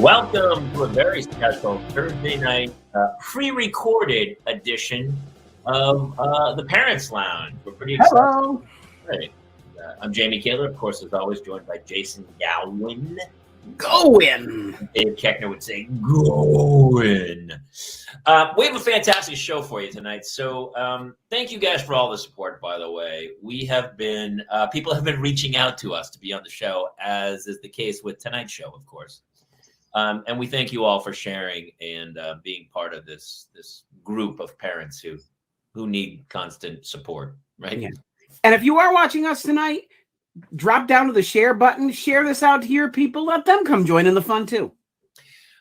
Welcome to a very special Thursday night pre-recorded edition of the Parents Lounge. We're pretty excited. Hello. Right. I'm Jamie Kaler, of course, as always, joined by Jason Gowen. Going. Dave Keckner would say, going. We have a fantastic show for you tonight. So thank you guys for all the support, by the way. We have been, people have been reaching out to us to be on the show, as is the case with tonight's show, of course. And we thank you all for sharing and being part of this group of parents who need constant support, right? Yeah. And if you are watching us tonight, drop down to the share button, share this out to your people, let them come join in the fun too.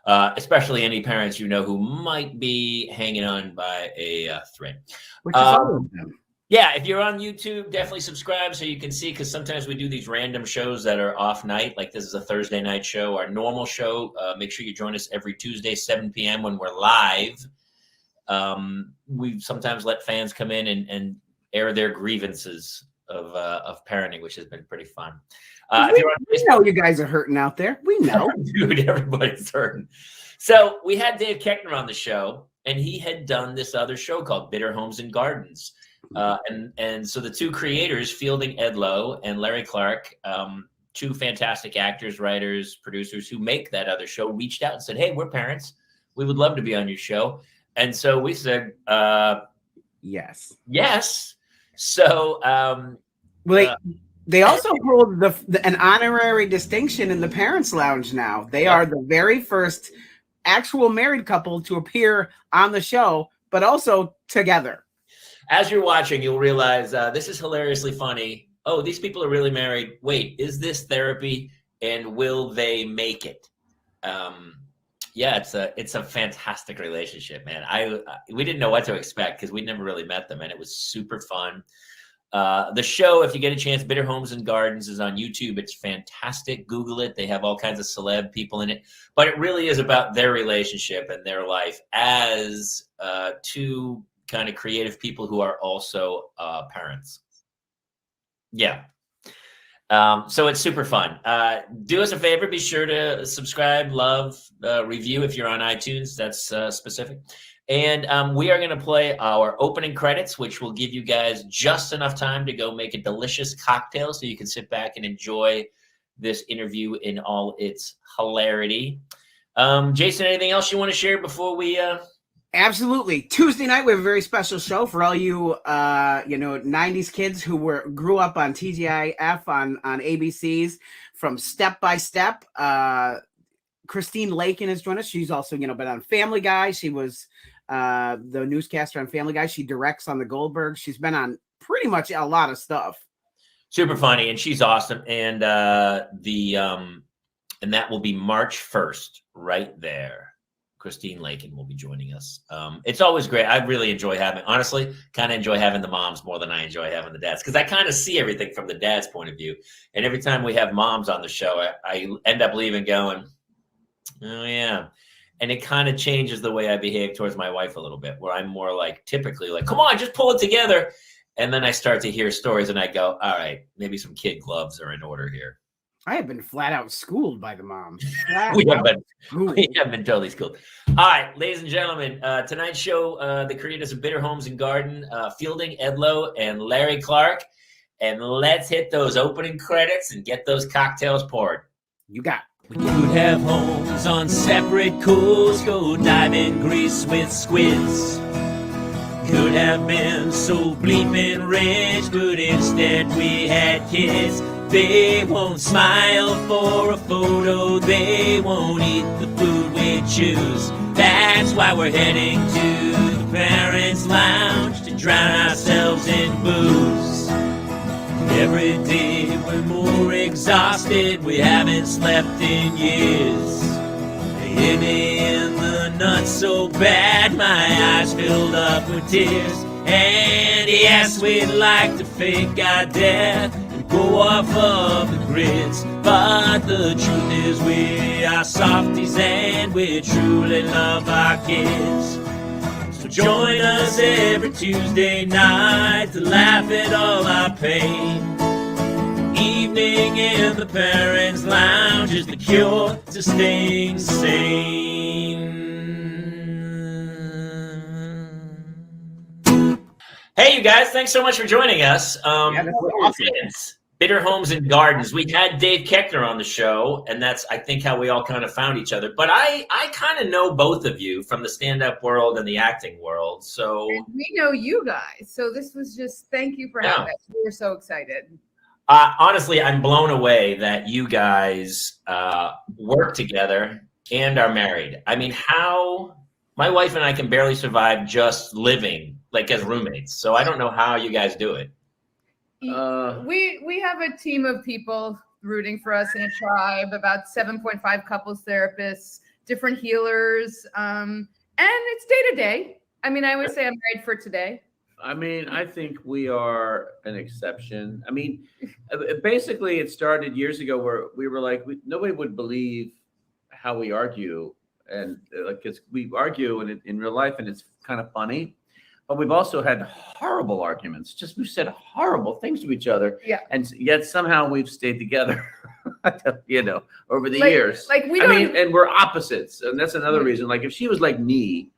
Especially any parents you know who might be hanging on by a thread. Which is all of them. Yeah, if you're on YouTube, definitely subscribe so you can see, because sometimes we do these random shows that are off night. Like this is a Thursday night show. Our normal show, make sure you join us every Tuesday, 7 p.m. when we're live. We sometimes let fans come in and air their grievances of parenting, which has been pretty fun. We know you guys are hurting out there. We know. Dude, everybody's hurting. So we had Dave Keckner on the show, and he had done this other show called Bitter Homes and Gardens. And so the two creators, Fielding Edlow and Larry Clarke, two fantastic actors, writers, producers who make that other show, reached out and said, hey, we're parents. We would love to be on your show. And so we said, yes. So, they also hold an honorary distinction in the Parents Lounge now. They are the very first actual married couple to appear on the show, but also together. As you're watching, you'll realize this is hilariously funny. Oh, these people are really married. Wait, is this therapy? And will they make it? Yeah, it's a fantastic relationship, man. We didn't know what to expect because we'd never really met them, and it was super fun. The show, if you get a chance, Bitter Homes and Gardens is on YouTube. It's fantastic. Google it. They have all kinds of celeb people in it. But it really is about their relationship and their life as two kind of creative people who are also parents. Yeah. So it's super fun. Do us a favor. Be sure to subscribe, love, review if you're on iTunes. That's specific. And we are going to play our opening credits, which will give you guys just enough time to go make a delicious cocktail so you can sit back and enjoy this interview in all its hilarity. Jason, anything else you want to share before we... Absolutely. Tuesday night, we have a very special show for all you, 90s kids who grew up on TGIF on ABCs from Step by Step. Christine Lakin has joined us. She's also, been on Family Guy. She was the newscaster on Family Guy. She directs on the Goldberg. She's been on pretty much a lot of stuff. Super funny, and she's awesome. And and that will be March 1st, right there. Christine Lakin will be joining us. It's always great. I really enjoy having the moms more than I enjoy having the dads, because I kind of see everything from the dad's point of view. And every time we have moms on the show, I end up leaving going, oh, yeah. And it kind of changes the way I behave towards my wife a little bit, where I'm more typically come on, just pull it together. And then I start to hear stories and I go, all right, maybe some kid gloves are in order here. I have been flat out schooled by the mom. We have been totally schooled. All right, ladies and gentlemen, tonight's show, the creators of Bitter Homes and Garden, Fielding Edlow and Larry Clarke. And let's hit those opening credits and get those cocktails poured. You got it. We could have homes on separate coasts, go dive in Greece with squids. Could have been so bleeping rich, but instead we had kids. They won't smile for a photo, they won't eat the food we choose. That's why we're heading to the Parents Lounge to drown ourselves in booze. Every day we're more exhausted, we haven't slept in years. They hit me in the nuts so bad, my eyes filled up with tears. And yes, we'd like to fake our death, go off of the grids, but the truth is we are softies and we truly love our kids. So join us every Tuesday night to laugh at all our pain. evening in the parents' lounge is the cure to staying sane. Hey, you guys, thanks so much for joining us. That's awesome. Bitter Homes and Gardens. We had Dave Keckner on the show, and that's, I think, how we all kind of found each other. But I kind of know both of you from the stand-up world and the acting world. So and we know you guys. So this was just, thank you for having us. We were so excited. Honestly, I'm blown away that you guys work together and are married. I mean, my wife and I can barely survive just living like as roommates. So I don't know how you guys do it. We have a team of people rooting for us in a tribe, about 7.5 couples therapists, different healers, and it's day to day. I mean, I would say I'm married for today. I mean, I think we are an exception. I mean, basically, it started years ago where we were like, nobody would believe how we argue, and like, cause we argue in real life, and it's kind of funny. But we've also had horrible arguments. Just we've said horrible things to each other. Yeah. And yet somehow we've stayed together, you know, over the years. Like I mean, and we're opposites. And that's another reason. Like if she was like me,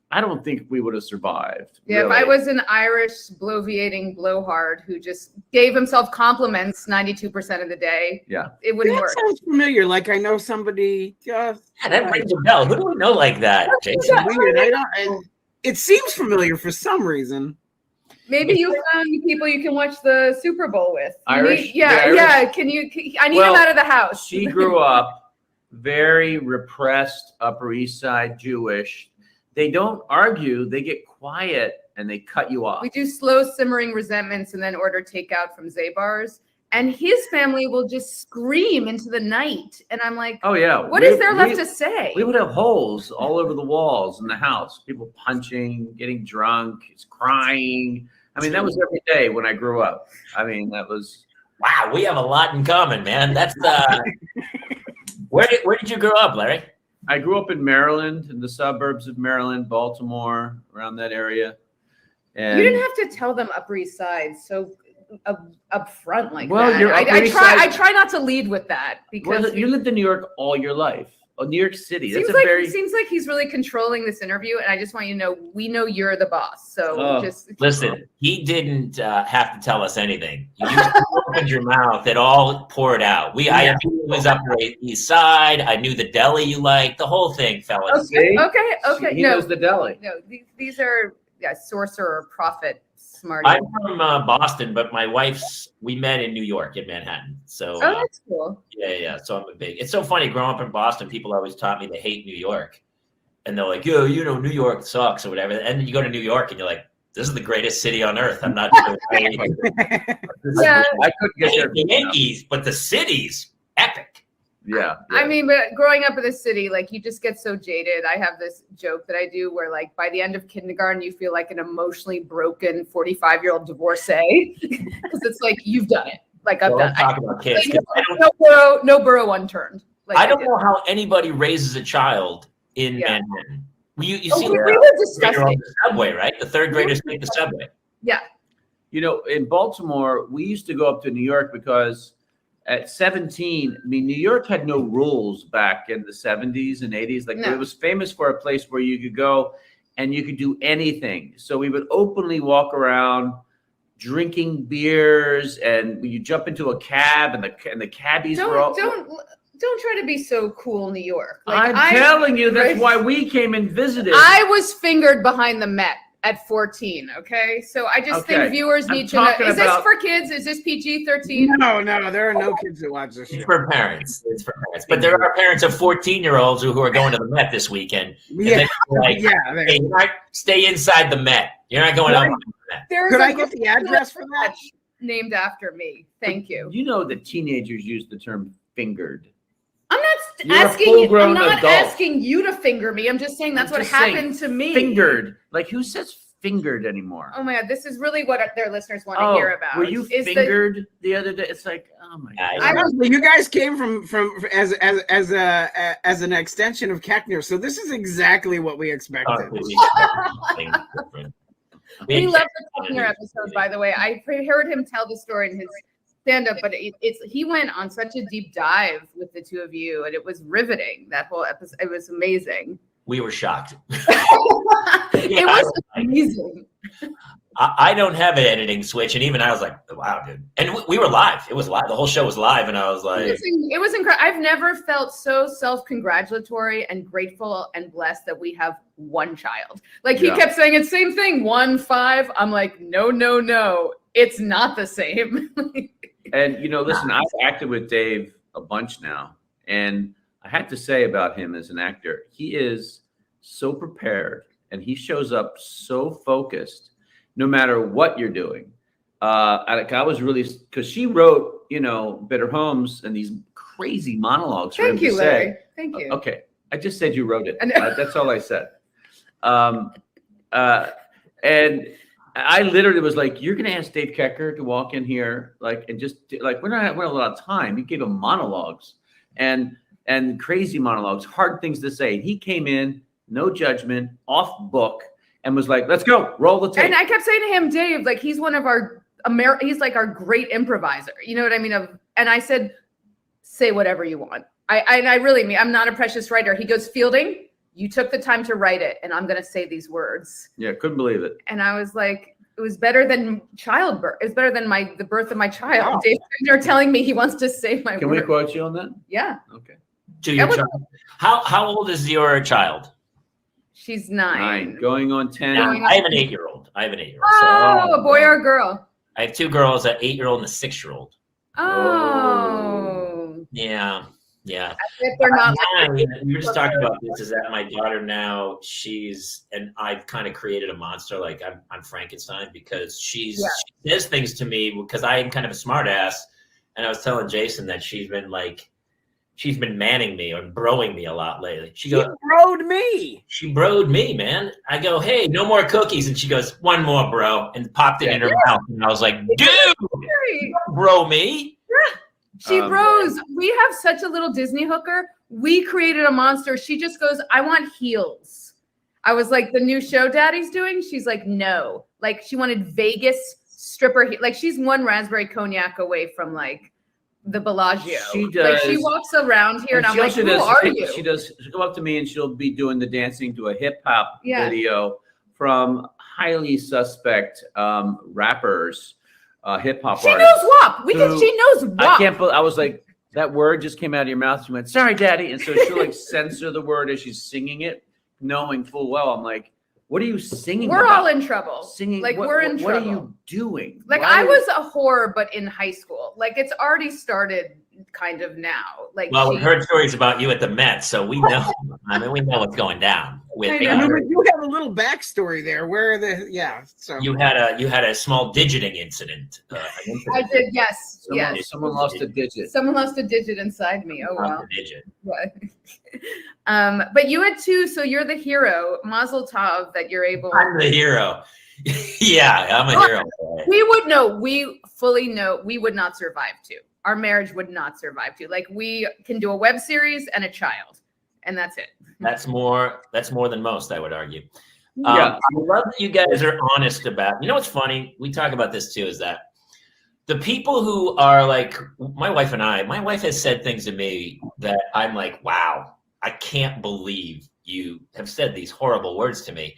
I don't think we would have survived. Yeah, really. if I was an Irish bloviating blowhard who just gave himself compliments 92% of the day, it wouldn't That work. sounds familiar. Like I know somebody. Yeah, that rings a bell. Who do we know like that, Jason? Weird. It seems familiar for some reason. Maybe you found people you can watch the Super Bowl with. Irish? Yeah. Can you? I need him out of the house. She grew up very repressed, Upper East Side Jewish. They don't argue. They get quiet and they cut you off. We do slow simmering resentments and then order takeout from Zabar's. And his family will just scream into the night. And I'm like, oh, yeah. What is there left to say? We would have holes all over the walls in the house. People punching, getting drunk, crying. I mean, that was every day when I grew up. I mean, that was. Wow, we have a lot in common, man. That's where did you grow up, Larry? I grew up in Maryland, in the suburbs of Maryland, Baltimore, around that area. And you didn't have to tell them Upper East Side so up front like well, that. I try not to lead with that because you lived in New York all your life. Oh, New York City. That's seems like he's really controlling this interview, and I just want you to know we know you're the boss. So just listen. He didn't have to tell us anything. You opened your mouth; it all poured out. I knew it was Upper East Side. I knew the deli you liked. The whole thing, fellas. Okay. He knows the deli. No, these are sorcerer prophet. Smarty. I'm from Boston, but my we met in New York, in Manhattan. So that's cool. Yeah. So it's so funny growing up in Boston. People always taught me they hate New York, and they're like, "Yo, New York sucks" or whatever. And then you go to New York, and you're like, "This is the greatest city on earth." I'm not sure. I couldn't get there. The Yankees, but the city's epic. Yeah. I mean, but growing up in the city, like you just get so jaded. I have this joke that I do where like by the end of kindergarten, you feel like an emotionally broken 45-year-old divorcee because it's like, you've done it. Like I've done talk about kids. Like, no burrow unturned. Like I don't know how anybody raises a child in Manhattan. You see we were discussing on the subway, right? The third graders take the subway. Yeah. You know, in Baltimore, we used to go up to New York because at 17, I mean, New York had no rules back in the 70s and 80s. Like it was famous for a place where you could go and you could do anything. So we would openly walk around drinking beers, and you jump into a cab, and the cabbies were all. Don't try to be so cool, New York. Like, I'm telling you, that's why we came and visited. I was fingered behind the Met at 14. Okay, so I just think viewers need to know. Is this for kids? Is this PG-13? No, there are no kids that watch this show. It's for parents. But there are parents of 14-year-olds who are going to the Met this weekend. Yeah, hey, stay inside the Met. You're not going out to the Met. Could I get the address for that? Named after me. Thank you. You know that teenagers use the term fingered. I'm not asking you to finger me. I'm just saying that's what happened to me. Fingered. Like, who says fingered anymore? Oh my God, this is really what their listeners want to hear about. Were you fingered the other day? It's like, oh my God. You guys came from as an extension of Keckner, so this is exactly what we expected. We love the Keckner episode, by the way. I heard him tell the story in his stand-up, but he went on such a deep dive with the two of you, and it was riveting. That whole episode, it was amazing. We were shocked. It was amazing. I don't have an editing switch, and even I was like, wow, dude. And we were live. It was live. The whole show was live, and I was like... It was incredible. I've never felt so self-congratulatory and grateful and blessed that we have one child. Like, he kept saying it's same thing, 1, 5. I'm like, no. It's not the same. And, listen, I've acted with Dave a bunch now, and I had to say about him as an actor, he is so prepared, and he shows up so focused, no matter what you're doing. I was really, because she wrote, Better Homes and these crazy monologues for him to say. Larry. Thank you. Okay, I just said you wrote it. That's all I said. And I literally was like, "You're gonna ask Dave Kecker to walk in here, and just we're not having a lot of time." He gave him monologues and crazy monologues, hard things to say. He came in, no judgment, off book, and was like, "Let's go, roll the tape." And I kept saying to him, Dave, he's one of our he's like our great improviser. You know what I mean? And I said, "Say whatever you want." I really mean, I'm not a precious writer. He goes, "Fielding, you took the time to write it, and I'm going to say these words." Yeah, couldn't believe it. And I was like, it was better than childbirth. It's better than the birth of my child. Wow. Dave Wagner telling me he wants to say my Can word. we quote you on that? Yeah. Okay. To your child. How old is your child? She's 9. Going on 10. I have an 8-year-old. Oh, a boy or a girl? I have 2 girls, an 8-year-old and a 6-year-old. Oh. Yeah. If they're not we were just talking about this, is that my daughter now, and I've kind of created a monster, like I'm Frankenstein, because she says things to me because I am kind of a smart ass. And I was telling Jason that she's been manning me or broing me a lot lately. She broed me. She broed me, man. I go, "Hey, no more cookies." And she goes, "One more, bro," and popped it in her mouth. And I was like, "Dude, don't bro me." She bros. We have such a little Disney hooker. We created a monster. She just goes, "I want heels." I was like, "The new show Daddy's doing?" She's like, "No." Like, she wanted Vegas stripper. She's one raspberry cognac away from the Bellagio. She does. She walks around here, and I'm like, "Who are you?" She'll come up to me and she'll be doing the dancing to a hip hop video from highly suspect rappers. Hip hop She artist. knows WAP. She knows WAP. I can't believe I was like, that word just came out of your mouth. She went, "Sorry, Daddy," and so she'll censor the word as she's singing it, knowing full well. I'm like, "What are you singing?" We're about? all in trouble. Singing. We're in trouble. What are you doing? I was a whore, but in high school. It's already started kind of now. Well, we've heard stories about you at the Met, so we know. We know what's going down. You have a little backstory there. Where So you had a small digiting incident. I did. Yes. Someone lost a digit. Someone lost a digit inside me. Oh wow. Digit. But you had 2, so you're the hero. Mazel tov that you're able. I'm the hero. Yeah, I'm a hero. We would know. We fully know we would not survive 2. Our marriage would not survive 2. We can do a web series and a child, and that's it. That's more than most, I would argue. Yeah. I love that you guys are honest about. You know what's funny? We talk about this too. Is that the people who are my wife and I? My wife has said things to me that I'm like, "Wow, I can't believe you have said these horrible words to me."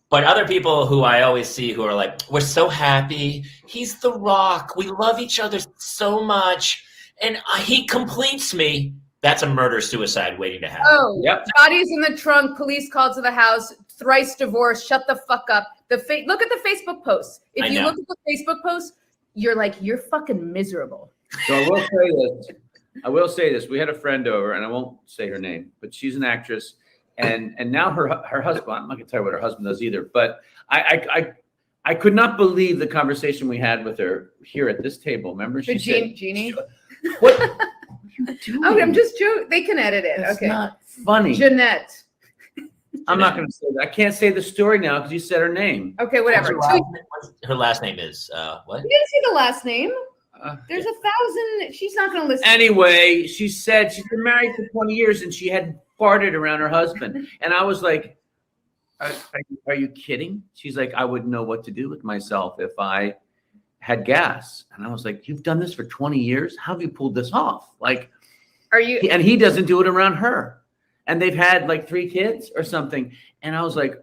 But other people who I always see who are like, "We're so happy. He's the rock. We love each other so much. And he completes me." That's a murder-suicide waiting to happen. Oh, yep. Bodies in the trunk. Police called to the house. Thrice divorced. Shut the fuck up. Look at the Facebook posts. If you look at the Facebook posts, you're like, you're fucking miserable. So I will say this. We had a friend over, and I won't say her name, but she's an actress. And now her husband, I'm not gonna tell you what her husband does either, but I could not believe the conversation we had with her here at this table. Remember, she said, Jeannie. "What are you doing?" Oh, I'm just joking. They can edit it. That's okay. not funny. Jeanette. I'm not gonna say that. I can't say the story now because you said her name. Okay, whatever. Her last name is what? You didn't see the last name. There's 1,000. She's not gonna listen. Anyway, she said she's been married for 20 years and she had farted around her husband. And I was like, are you kidding? She's like, "I wouldn't know what to do with myself if I had gas. And I was like, you've done this for 20 years? How have you pulled this off? Like, are you? And he doesn't do it around her. And they've had like 3 kids or something. And I was like,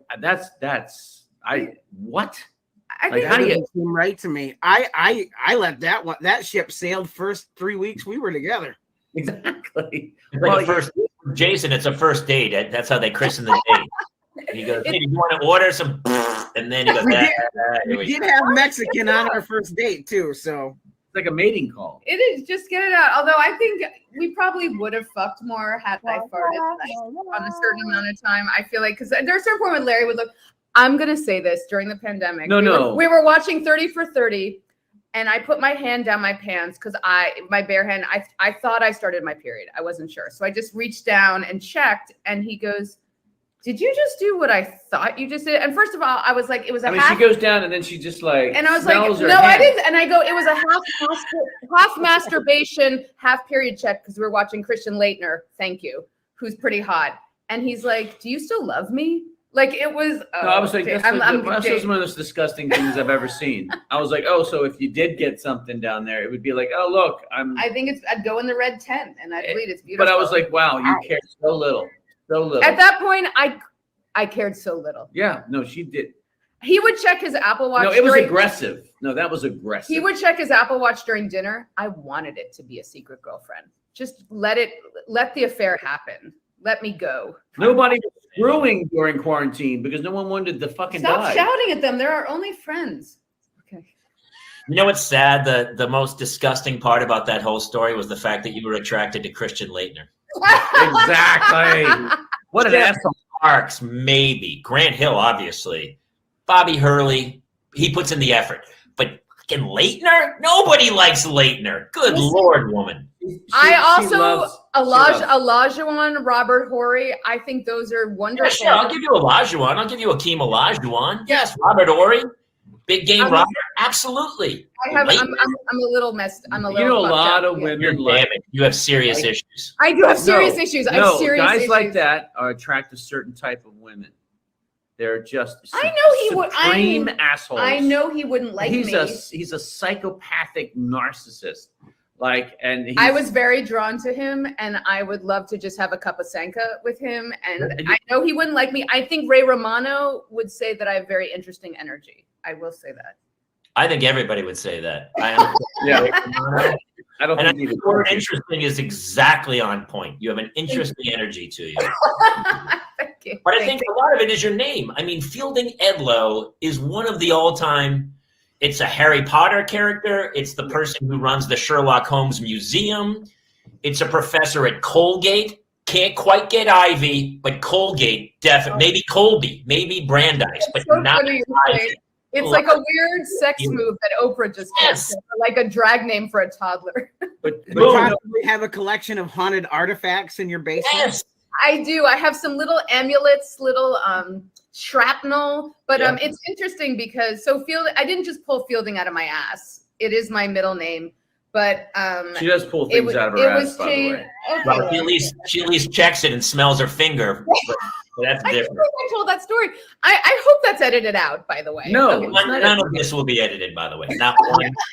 what? I think how do you seem right to me? I let that ship sailed first 3 weeks we were together. Exactly. Like Jason, it's a first date. That's how they christen the date. And he goes, hey, do you want to order some? And then he goes, we did have Mexican on our first date too, so it's like a mating call. It is, just get it out. Although I think we probably would have fucked more had I farted on a certain amount of time. I feel like, because there's a certain point when Larry would look. I'm gonna say this during the pandemic. We were watching 30 for 30, and I put my hand down my pants because my bare hand. I thought I started my period. I wasn't sure, so I just reached down and checked, and he goes, did you just do what I thought you just did? And first of all, I was like, it was a half. She goes down and then she just like. And I was like, no, I didn't. And I go, it was a half masturbation, half period check because we were watching Christian Laettner. Thank you, who's pretty hot. And he's like, do you still love me? Like it was. No, I was like, that's one of the most disgusting things I've ever seen. I was like, oh, so if you did get something down there, it would be like, oh, look, I think I'd go in the red tent and I'd bleed. It's beautiful. But I was like, wow, you care so little. So little. At that point, I cared so little. Yeah, no, she did. He would check his Apple Watch. No, it was aggressive. No, that was aggressive. He would check his Apple Watch during dinner. I wanted it to be a secret girlfriend. Just let the affair happen. Let me go. Nobody was screwing during quarantine because no one wanted to fucking die. Stop shouting at them. They're our only friends. Okay. You know what's sad? The most disgusting part about that whole story was the fact that you were attracted to Christian Laettner. Exactly. What an asshole. Parks, maybe. Grant Hill, obviously. Bobby Hurley, he puts in the effort. But fucking Laettner? Nobody likes Laettner. Good Lord, woman. Olajuwon, Robert Horry, I think those are wonderful. Yeah, sure. I'll give you Olajuwon. I'll give you Akeem Olajuwon. Yes, Robert Horry. Big game Robert. Absolutely. I'm a little messed. I'm a little. You know, a lot of women. Damn it. You have serious issues. I do have serious issues. I have serious guys issues. like that are attracted to certain type of women. They're just. I know he would. Supreme assholes. I know he wouldn't like me. He's a psychopathic narcissist. I was very drawn to him, and I would love to just have a cup of Sanka with him. And I know he wouldn't like me. I think Ray Romano would say that I have very interesting energy. I will say that. I think everybody would say that. I don't think the word interesting is exactly on point. You have an interesting energy to you. But I think a lot of it is your name. I mean, Fielding Edlow is one of the all-time. It's a Harry Potter character. It's the person who runs the Sherlock Holmes Museum. It's a professor at Colgate. Can't quite get Ivy, but Colgate definitely. Maybe Colby, maybe Brandeis, but so not Ivy. It's like a weird sex move that Oprah just did, like a drag name for a toddler. But you possibly have a collection of haunted artifacts in your basement? Yes. I do. I have some little amulets, little shrapnel, but it's interesting because I didn't just pull Fielding out of my ass. It is my middle name, but she does pull things out of her ass. By the way. Okay. Well, she at least checks it and smells her finger. But that's different. I told that story. I hope that's edited out, by the way. No, none of this will be edited, by the way. Not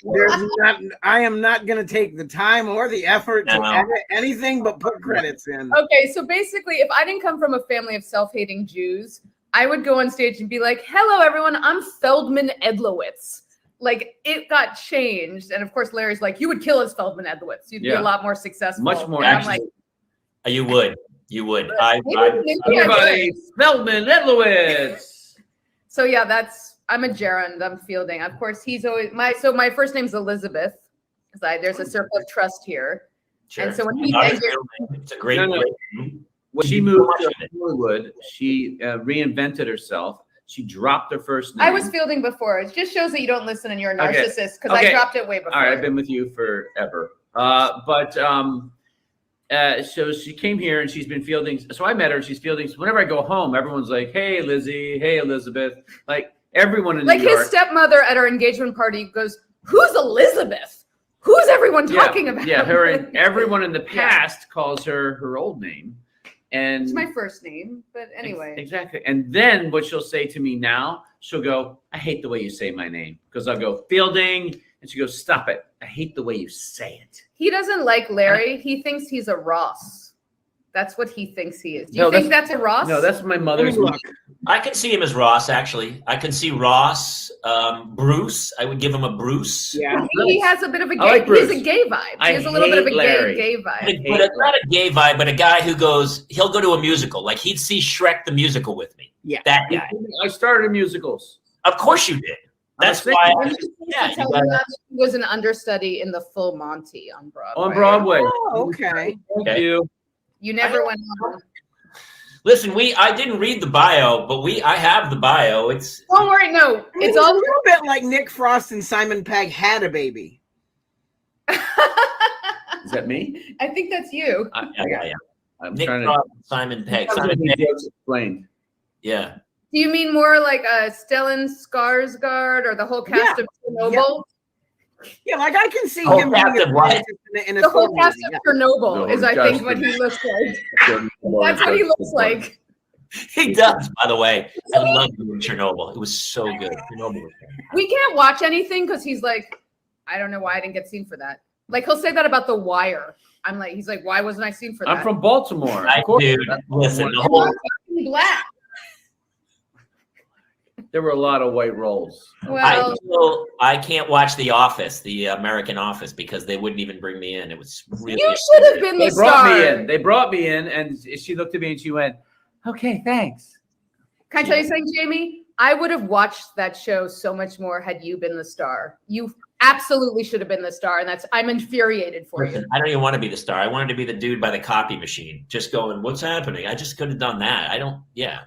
one. I am not going to take the time or the effort to edit anything but put credits in. Okay, so basically, if I didn't come from a family of self-hating Jews, I would go on stage and be like, hello, everyone, I'm Feldman Edlowitz. Like, it got changed. And of course, Larry's like, you would kill us, Feldman Edlowitz. You'd be a lot more successful. Much more. I'm like, you would. You would. Everybody, Feldman Edlowitz. So yeah, I'm a gerund. I'm Fielding. Of course, he's always my first name's Elizabeth because there's a circle of trust here. Sure. And so when it's a great. When she moved to Hollywood, she reinvented herself. She dropped her first name. I was Fielding before. It just shows that you don't listen and you're a narcissist because I dropped it way before. All right, I've been with you forever. So she came here and she's been fielding. So I met her and she's fielding. So whenever I go home, everyone's like, hey, Lizzie. Hey, Elizabeth. Like everyone in New York. Like his stepmother at our engagement party goes, who's Elizabeth? Who's everyone talking about? Yeah, everyone in the past calls her old name. And it's my first name, but anyway. Exactly. And then what she'll say to me now, she'll go, I hate the way you say my name. Because I'll go, Fielding, And she goes, "Stop it. I hate the way you say it." He doesn't like Larry. He thinks he's a Ross. That's what he thinks he is. Do you No, think that's a Ross? No, that's my mother's. I can see him as Ross, actually. I can see Ross, Bruce. I would give him a Bruce. Yeah. He has a bit of a gay, like he has Bruce. a gay vibe. I He has a little bit of a hate Larry. gay vibe. But it's not a gay vibe, but a guy who he'll go to a musical. Like he'd see Shrek the musical with me. Yeah. That guy. I started musicals. Of course you did. That's I'm a why. singer. Yeah, Tell him that he was an understudy in the Full Monty on Broadway. On Broadway. Oh, okay. Thank you. You never went on. Listen, I didn't read the bio, but I have the bio. It's Don't worry, no. It's a all little bit like Nick Frost and Simon Pegg had a baby. Is that me? I think that's you. yeah. I'm Nick trying Frost, Simon Pegg. to Simon Pegg. explain. Yeah. Do you mean more like Stellan Skarsgård or the whole cast of Chernobyl? Yeah, like I can see Whole him cast being of what? in a The whole film cast movie, of Chernobyl No, is, I just think, what he looks like. That's That's what he looks like. He does, by the way. I love doing Chernobyl. It was so good. Chernobyl was good. We can't watch anything because he's like, I don't know why I didn't get seen for that. Like he'll say that about The Wire. I'm like, he's like, why wasn't I seen for that? I'm from Baltimore. Right, Of course. dude. Listen, the You're whole not fucking black. There were a lot of white rolls. Well, I can't watch The Office, the American Office, because they wouldn't even bring me in. It was really. you should have been the They brought star. me in. They brought me in, and she looked at me and she went, "Okay, thanks." Can I tell you something, Jamie? I would have watched that show so much more had you been the star. You absolutely should have been the star, and I'm infuriated for Listen, you. I don't even want to be the star. I wanted to be the dude by the copy machine, just going, "What's happening?" I just could have done that. I don't. Yeah.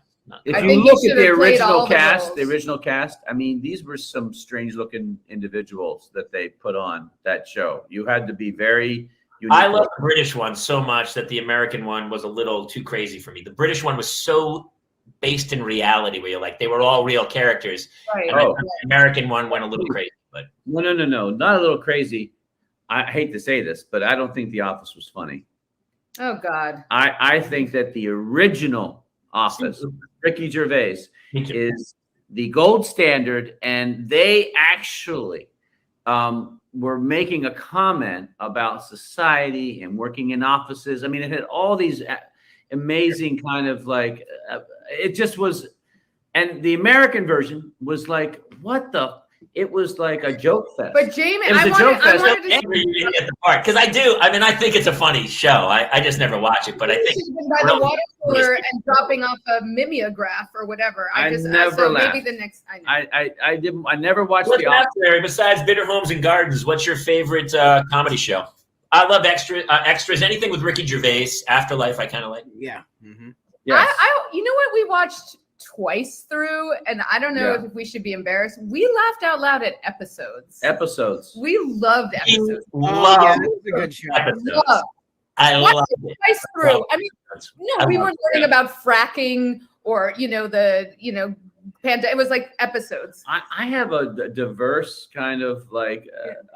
If I you think look you at the should have played all original the cast, I mean, these were some strange-looking individuals that they put on that show. You had to be very unique. I love the British one so much that the American one was a little too crazy for me. The British one was so based in reality, where you're like, they were all real characters. Right. And the American one went a little crazy, but No, not a little crazy. I hate to say this, but I don't think The Office was funny. Oh God. I think that the original Office, Ricky Gervais, is the gold standard, and they actually were making a comment about society and working in offices. I mean, it had all these amazing kind of like it just was, and the American version was like, what the? It was like a joke fest. But Jamie, It was I a joke wanted fest. to see at the part, because I do. I mean, I think it's a funny show. I just never watch it, but I think by the water cooler and dropping off a mimeograph or whatever. I just never so laughed. maybe the next. I know. I didn't. I never watched What's The Office. next, Larry? Besides Bitter Homes and Gardens, what's your favorite comedy show? I love extras. Anything with Ricky Gervais, Afterlife, I kind of like. Yeah. Mm-hmm. Yes. You know what we watched twice through, and I don't know if we should be embarrassed. We laughed out loud at episodes. Episodes. We loved episodes. Love yeah, that was a good show. episodes. Love. I Watched love it it. twice through. I mean, no, we love weren't learning about fracking or it was like episodes. I have a diverse kind of like.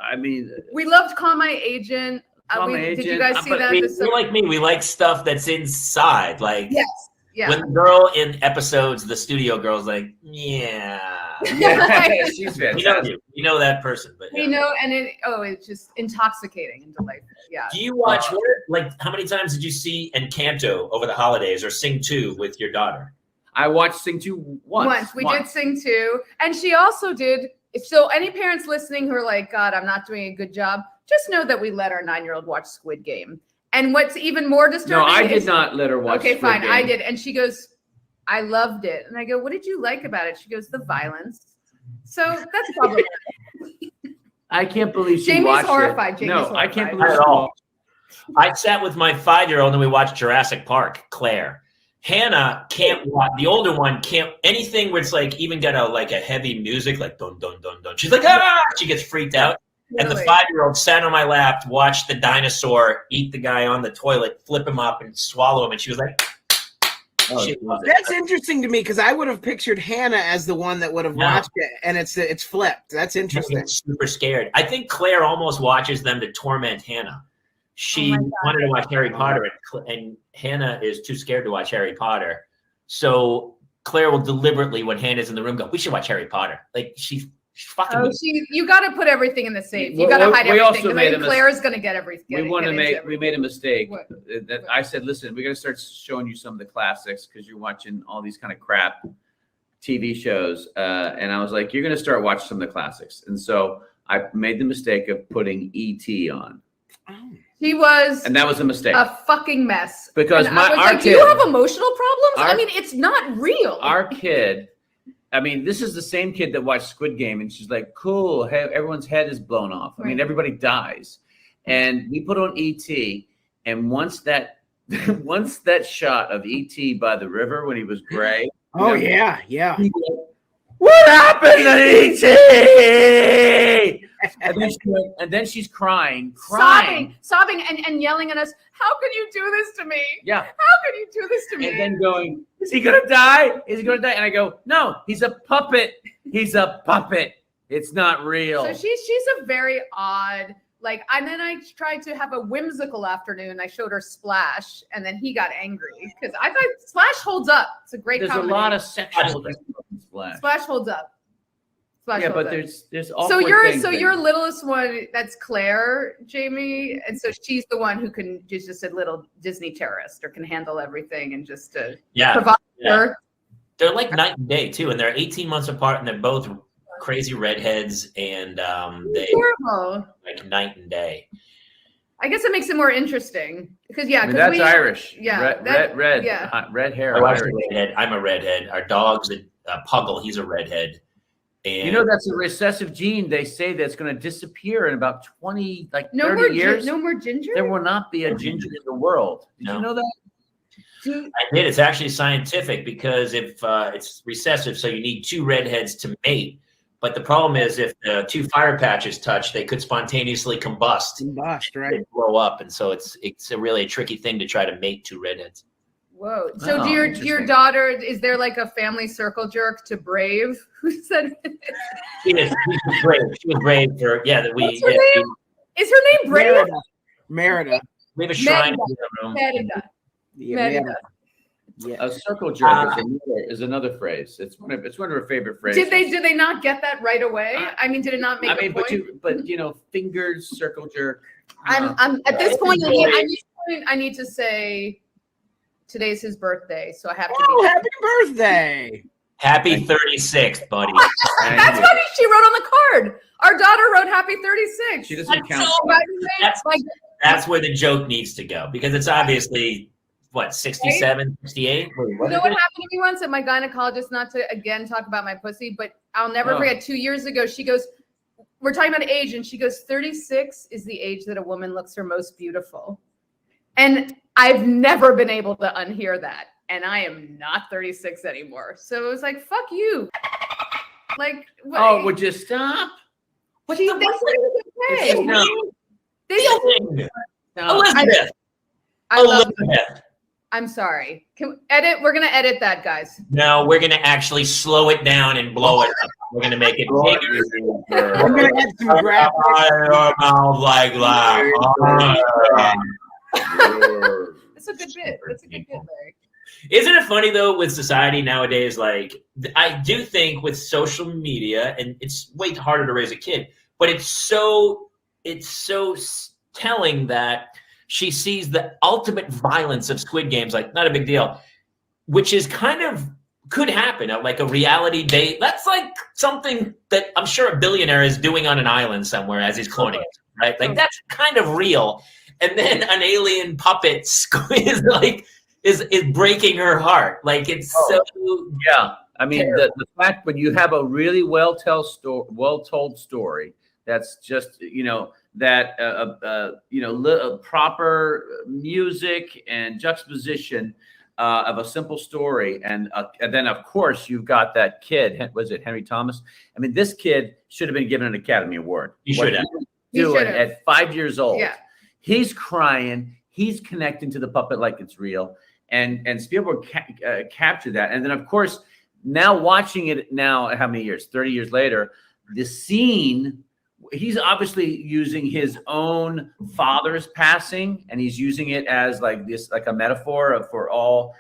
I mean, We loved Call My Agent. Call My Did you Agent. guys see But that? We're like me. We like stuff that's inside. Like Yes. Yeah. when the girl in episodes, the studio girl's like, yeah. she's You know fantastic. you know that person, but We know, and it's just intoxicating and delightful. Yeah. Do you watch how many times did you see Encanto over the holidays or Sing 2 with your daughter? I watched Sing 2 once. We did Sing 2. And she also did. So any parents listening who are like, God, I'm not doing a good job, just know that we let our 9-year-old watch Squid Game. And what's even more disturbing No, I did not let her watch. Okay, Squid fine. Game. I did. And she goes, I loved it. And I go, what did you like about it? She goes, the violence. So that's problematic. I can't believe she Jamie's watched horrified. it. Jamie's No, I can't horrified. believe Not she at all. watched. I sat with my 5-year-old and we watched Jurassic Park, Claire. Hannah can't watch, the older one can't, anything where it's like even got a heavy music, like dun, dun, dun, dun. She's like, ah, she gets freaked out. And the Really? 5-year-old sat on my lap, watched the dinosaur eat the guy on the toilet, flip him up and swallow him. And she was like, Oh, she loved it. That's interesting to me because I would have pictured Hannah as the one that would have No. watched it, and it's flipped. That's interesting. She's super scared. I think Claire almost watches them to torment Hannah. She Oh my God. wanted to watch Harry Potter, and Hannah is too scared to watch Harry Potter. So Claire will deliberately, when Hannah's in the room, go, "We should watch Harry Potter." Like she fucking. You got to put everything in the safe. You got to hide everything. And Claire's going to get everything. We made a mistake. That I said, listen, we're going to start showing you some of the classics because you're watching all these kind of crap TV shows. And I was like, you're going to start watching some of the classics. And so I made the mistake of putting E.T. on. He was, and that was a mistake. A fucking mess. Because our kid, do you have emotional problems? I mean, it's not real. Our kid, I mean, this is the same kid that watched Squid Game, and she's like, "Cool, everyone's head is blown off." I mean, everybody dies, and we put on E.T. And once that shot of E.T. by the river when he was gray. Oh yeah. What happened to E.T.? And then she's crying, sobbing, and yelling at us. How can you do this to me? Yeah. How can you do this to me? And then going, is he gonna die? Is he gonna die? And I go, no, he's a puppet. He's a puppet. It's not real. So she's a very odd. And then I tried to have a whimsical afternoon. I showed her Splash, and then he got angry because I thought Splash holds up. It's a great. There's comedy. A lot of sexual Splash. Splash holds up. Yeah, but there's so your littlest one, that's Claire, Jamie, and so she's the one who can just a little Disney terrorist or can handle everything and just provide her. They're like night and day too, and they're 18 months apart, and they're both crazy redheads, and they like night and day. I guess it makes it more interesting because that's Irish. Yeah, red hair. I'm a redhead. Our dog's a Puggle. He's a redhead. And that's a recessive gene. They say that's going to disappear in about 30 years. No more ginger? There will not be a ginger in the world. Did you know that? I did. It's actually scientific because if it's recessive, so you need two redheads to mate. But the problem is if the two fire patches touch, they could spontaneously combust. Right? They blow up. And so it's a really tricky thing to try to mate two redheads. Whoa. So do your daughter, is there like a family circle jerk to Brave? Who said it? She was brave. She was brave for, that we. What's her name? Is her name Brave? Merida. We have a shrine in the room. Merida. Yeah. A circle jerk is another phrase. It's one of her favorite phrases. Did they not get that right away? I mean, did it not make a point? But fingers, circle jerk. I'm at this point, I need to say today's his birthday, so I have to happy birthday. Happy 36th, buddy. That's what she wrote on the card. Our daughter wrote happy 36. She doesn't count. That's where the joke needs to go because it's obviously 67, 68? You know what happened to me once at my gynecologist, not to again talk about my pussy, but I'll never forget 2 years ago, she goes, we're talking about age, and she goes, 36 is the age that a woman looks her most beautiful. And I've never been able to unhear that. And I am not 36 anymore. So it was like, fuck you. Would you stop? Elizabeth. I'm sorry. We're going to edit that, guys. No, we're going to actually slow it down and blow it up. We're going to make it bigger. I'm going to add some graphics. That's a good bit. Larry. Isn't it funny, though, with society nowadays? I do think with social media, and it's way harder to raise a kid, but it's so telling that she sees the ultimate violence of Squid Games, not a big deal, which is could happen at a reality date. That's something that I'm sure a billionaire is doing on an island somewhere as he's cloning it, right? That's kind of real. And then an alien puppet is breaking her heart. So yeah. I mean, the fact when you have a really well-told story that's just proper music and juxtaposition of a simple story, and then of course you've got that kid. Was it Henry Thomas? I mean, this kid should have been given an Academy Award. He should have. At 5 years old. Yeah. He's crying. He's connecting to the puppet like it's real, and Spielberg captured that. And then of course, now watching it now, how many years? 30 years later, the scene. He's obviously using his own father's passing, and he's using it as a metaphor for all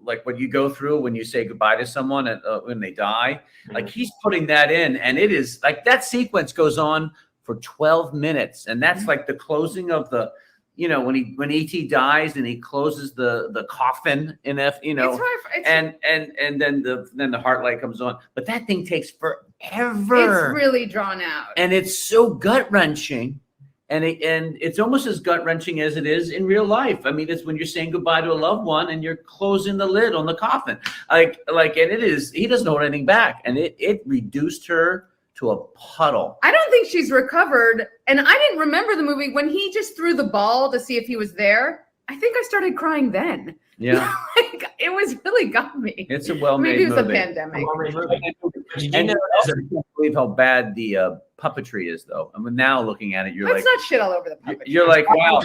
like what you go through when you say goodbye to someone when they die. Like he's putting that in, and it is like that sequence goes on for 12 minutes, and that's like the closing of the, you know, when E.T. dies and he closes the coffin in and then the heart light comes on, but that thing takes forever. It's really drawn out, and it's so gut wrenching. And it's almost as gut-wrenching as it is in real life. I mean, it's when you're saying goodbye to a loved one and you're closing the lid on the coffin. And it is, he doesn't hold anything back. And it reduced her to a puddle. I don't think she's recovered. And I didn't remember the movie when he just threw the ball to see if he was there. I think I started crying then. Yeah. Like, it was really got me. It's a well-made movie. Maybe it was a pandemic. And I can't believe how bad the puppetry is, though. I mean, now looking at it, Let's not shit all over the puppetry. You're like, wow.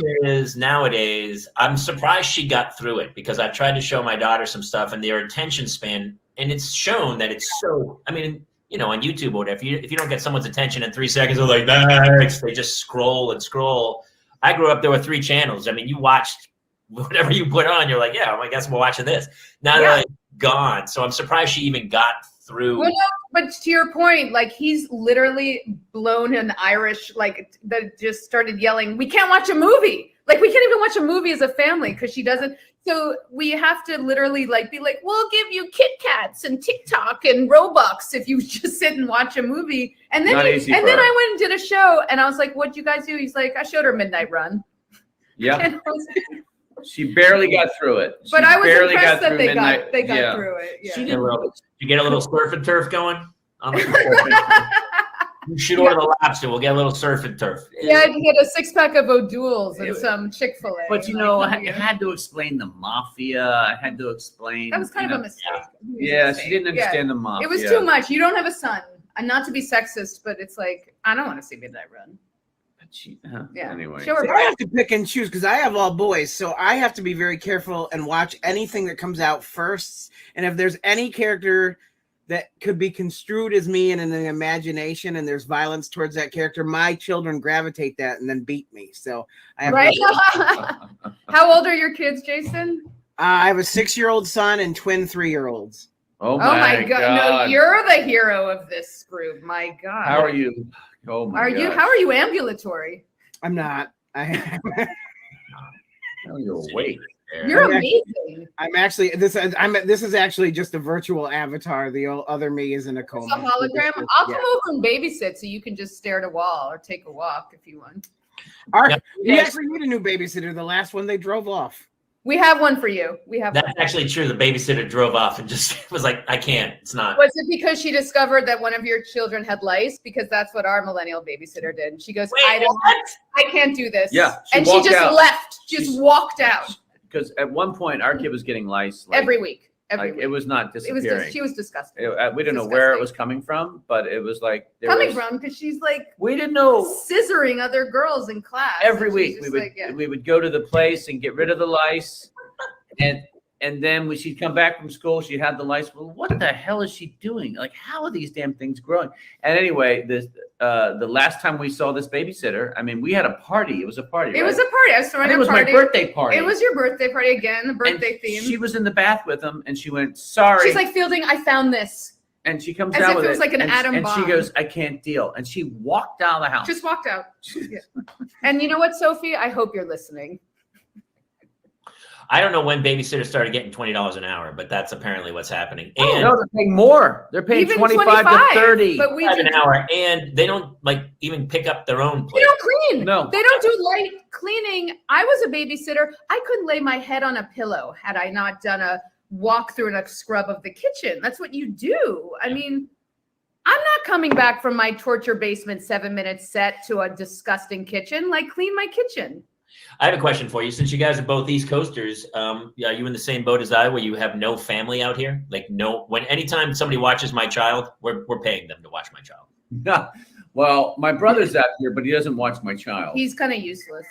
Nowadays, I'm surprised she got through it, because I've tried to show my daughter some stuff, and their attention span, and it's shown that it's so, I mean, you know, on YouTube or whatever, if you don't get someone's attention in 3 seconds, they're like, next. They just scroll and scroll. I grew up, there were 3 channels. I mean, you watched whatever you put on, you're like, yeah, I guess we're watching this. Now they're like gone. So I'm surprised she even got through. Well, no, but to your point, like he's literally blown an Irish, like that just started yelling, we can't watch a movie. Like we can't even watch a movie as a family because she doesn't. So we have to literally like be like, we'll give you Kit Kats and TikTok and Robux if you just sit and watch a movie. And then I went and did a show and I was like, what'd you guys do? He's like, I showed her Midnight Run. Yeah. She barely got through it. But I was impressed that they got through it. Yeah. You get a little surf and turf going? You should order the lobster. We'll get a little surf and turf. Yeah, you get a 6-pack of O'Doul's and some Chick-fil-A. But you know, I had to explain the mafia. I had to explain. That was kind of a mistake. Yeah, she didn't understand the mafia. It was too much. You don't have a son. And not to be sexist, but it's like, I don't want to see Midnight Run. Anyway, so I have to pick and choose because I have all boys, so I have to be very careful and watch anything that comes out first. And if there's any character that could be construed as me in an imagination, and there's violence towards that character, my children gravitate that and then beat me. So I have How old are your kids, Jason? I have a 6-year-old son and twin 3-year-olds. Oh my God! No, you're the hero of this group. My God! How are you? Oh my God! How are you ambulatory? I'm not. You're awake. You're amazing. I'm actually this is actually just a virtual avatar. The other me is in a coma. It's a hologram. I'll come over and babysit so you can just stare at a wall or take a walk if you want. We actually need a new babysitter. The last one they drove off. We have one for you. That's actually true. The babysitter drove off and just was like, I can't. It's not. Was it because she discovered that one of your children had lice? Because that's what our millennial babysitter did. And she goes, I can't do this. Yeah. And she just left. Just walked out. Because at one point, our kid was getting lice. Every week. It was not disappearing. She was disgusting. We didn't know where it was coming from, but it was like because she's like we didn't know scissoring other girls in class every week. We would go to the place and get rid of the lice, and then when she'd come back from school, she had the lice. Well, what the hell is she doing? Like, how are these damn things growing? And anyway, the last time we saw this babysitter, I mean, we had a party. It was a party. It was a party. I was throwing a party. It was my birthday party. It was your birthday party again. The birthday theme. She was in the bath with him, and she went, "Sorry." She's like, Fielding, I found this. And she comes down with it was like an atom bomb. And she goes, I can't deal. And she walked out of the house. Just walked out. Yeah. And you know what, Sophie? I hope you're listening. I don't know when babysitters started getting $20 an hour, but that's apparently what's happening. And no, they're paying more. They're paying 25 to 30 but we an hour, and they don't even pick up their own plate. They don't clean. No, they don't do light cleaning. I was a babysitter. I couldn't lay my head on a pillow had I not done a walk through and a scrub of the kitchen. That's what you do. I mean, I'm not coming back from my torture basement 7-minute set to a disgusting kitchen. Like, clean my kitchen. I have a question for you. Since you guys are both East Coasters, are you in the same boat as I, where you have no family out here? Like, anytime somebody watches my child, we're paying them to watch my child. Yeah. Well, my brother's out here, but he doesn't watch my child. He's kind of useless.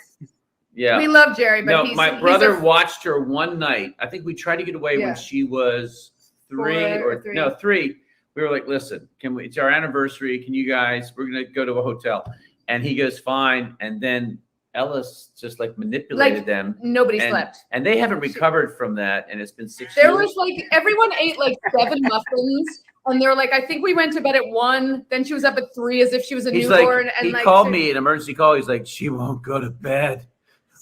Yeah. We love Jerry, but my brother watched her one night. I think we tried to get away when she was 3 or 3. No, 3. We were like, listen, it's our anniversary. We're going to go to a hotel. And he goes, fine. And then Ellis just like manipulated them. Nobody slept. And they haven't recovered from that. And it's been 6 years. There was like, everyone ate like 7 muffins. And they were like, I think we went to bed at 1. Then she was up at 3 as if she was a newborn. He called me an emergency call. He's like, she won't go to bed.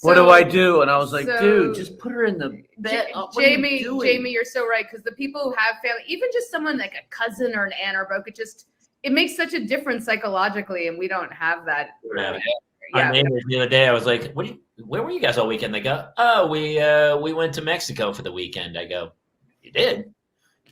What do I do? And I was like, dude, just put her in the bed. Jamie, you're so right. Because the people who have family, even just someone like a cousin or an aunt or both, it makes such a difference psychologically. And we don't have that. Our neighbors the other day, I was like, where were you guys all weekend? They go, oh, we went to Mexico for the weekend. I go, you did?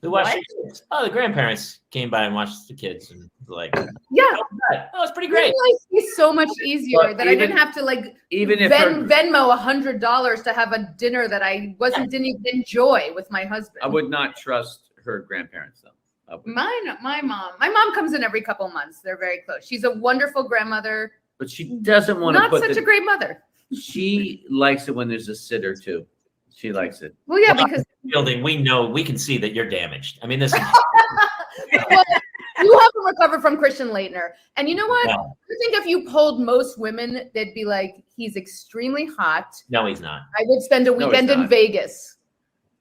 Who watched the kids? Oh, the grandparents came by and watched the kids, and like, oh, it's pretty great. It's so much easier that I didn't have to like Venmo $100 to have a dinner that I didn't even enjoy with my husband. I would not trust her grandparents though. My mom comes in every couple months. They're very close. She's a wonderful grandmother, but she doesn't want to. Not such a great mother. She likes it when there's a sitter too. She likes it. Well, yeah, because Fielding, we can see that you're damaged. I mean, this is well, you haven't recovered from Christian Laettner. And you know what? No. I think if you polled most women, they'd be like, he's extremely hot. No, he's not. I would spend a weekend in Vegas.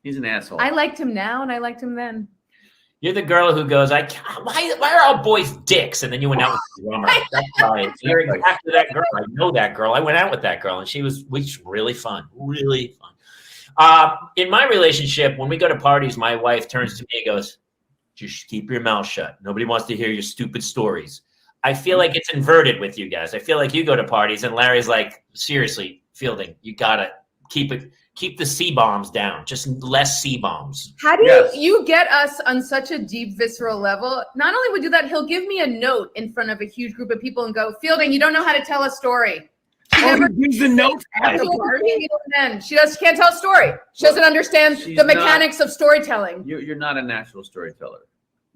He's an asshole. I liked him now and I liked him then. You're the girl who goes, why are all boys dicks? And then you went out with the drummer. That's right. You're exactly that girl. I know that girl. I went out with that girl, and she was really fun. Really fun. In my relationship, when we go to parties, my wife turns to me and goes, just keep your mouth shut. Nobody wants to hear your stupid stories. I feel like it's inverted with you guys. I feel like you go to parties and Larry's like, seriously, Fielding, you gotta keep the C-bombs down, just less C-bombs. How do you get us on such a deep, visceral level? Not only would do that, he'll give me a note in front of a huge group of people and go, Fielding, you don't know how to tell a story. She gives the notes at the party. She can't tell a story. She doesn't understand the mechanics of storytelling. You're not a natural storyteller.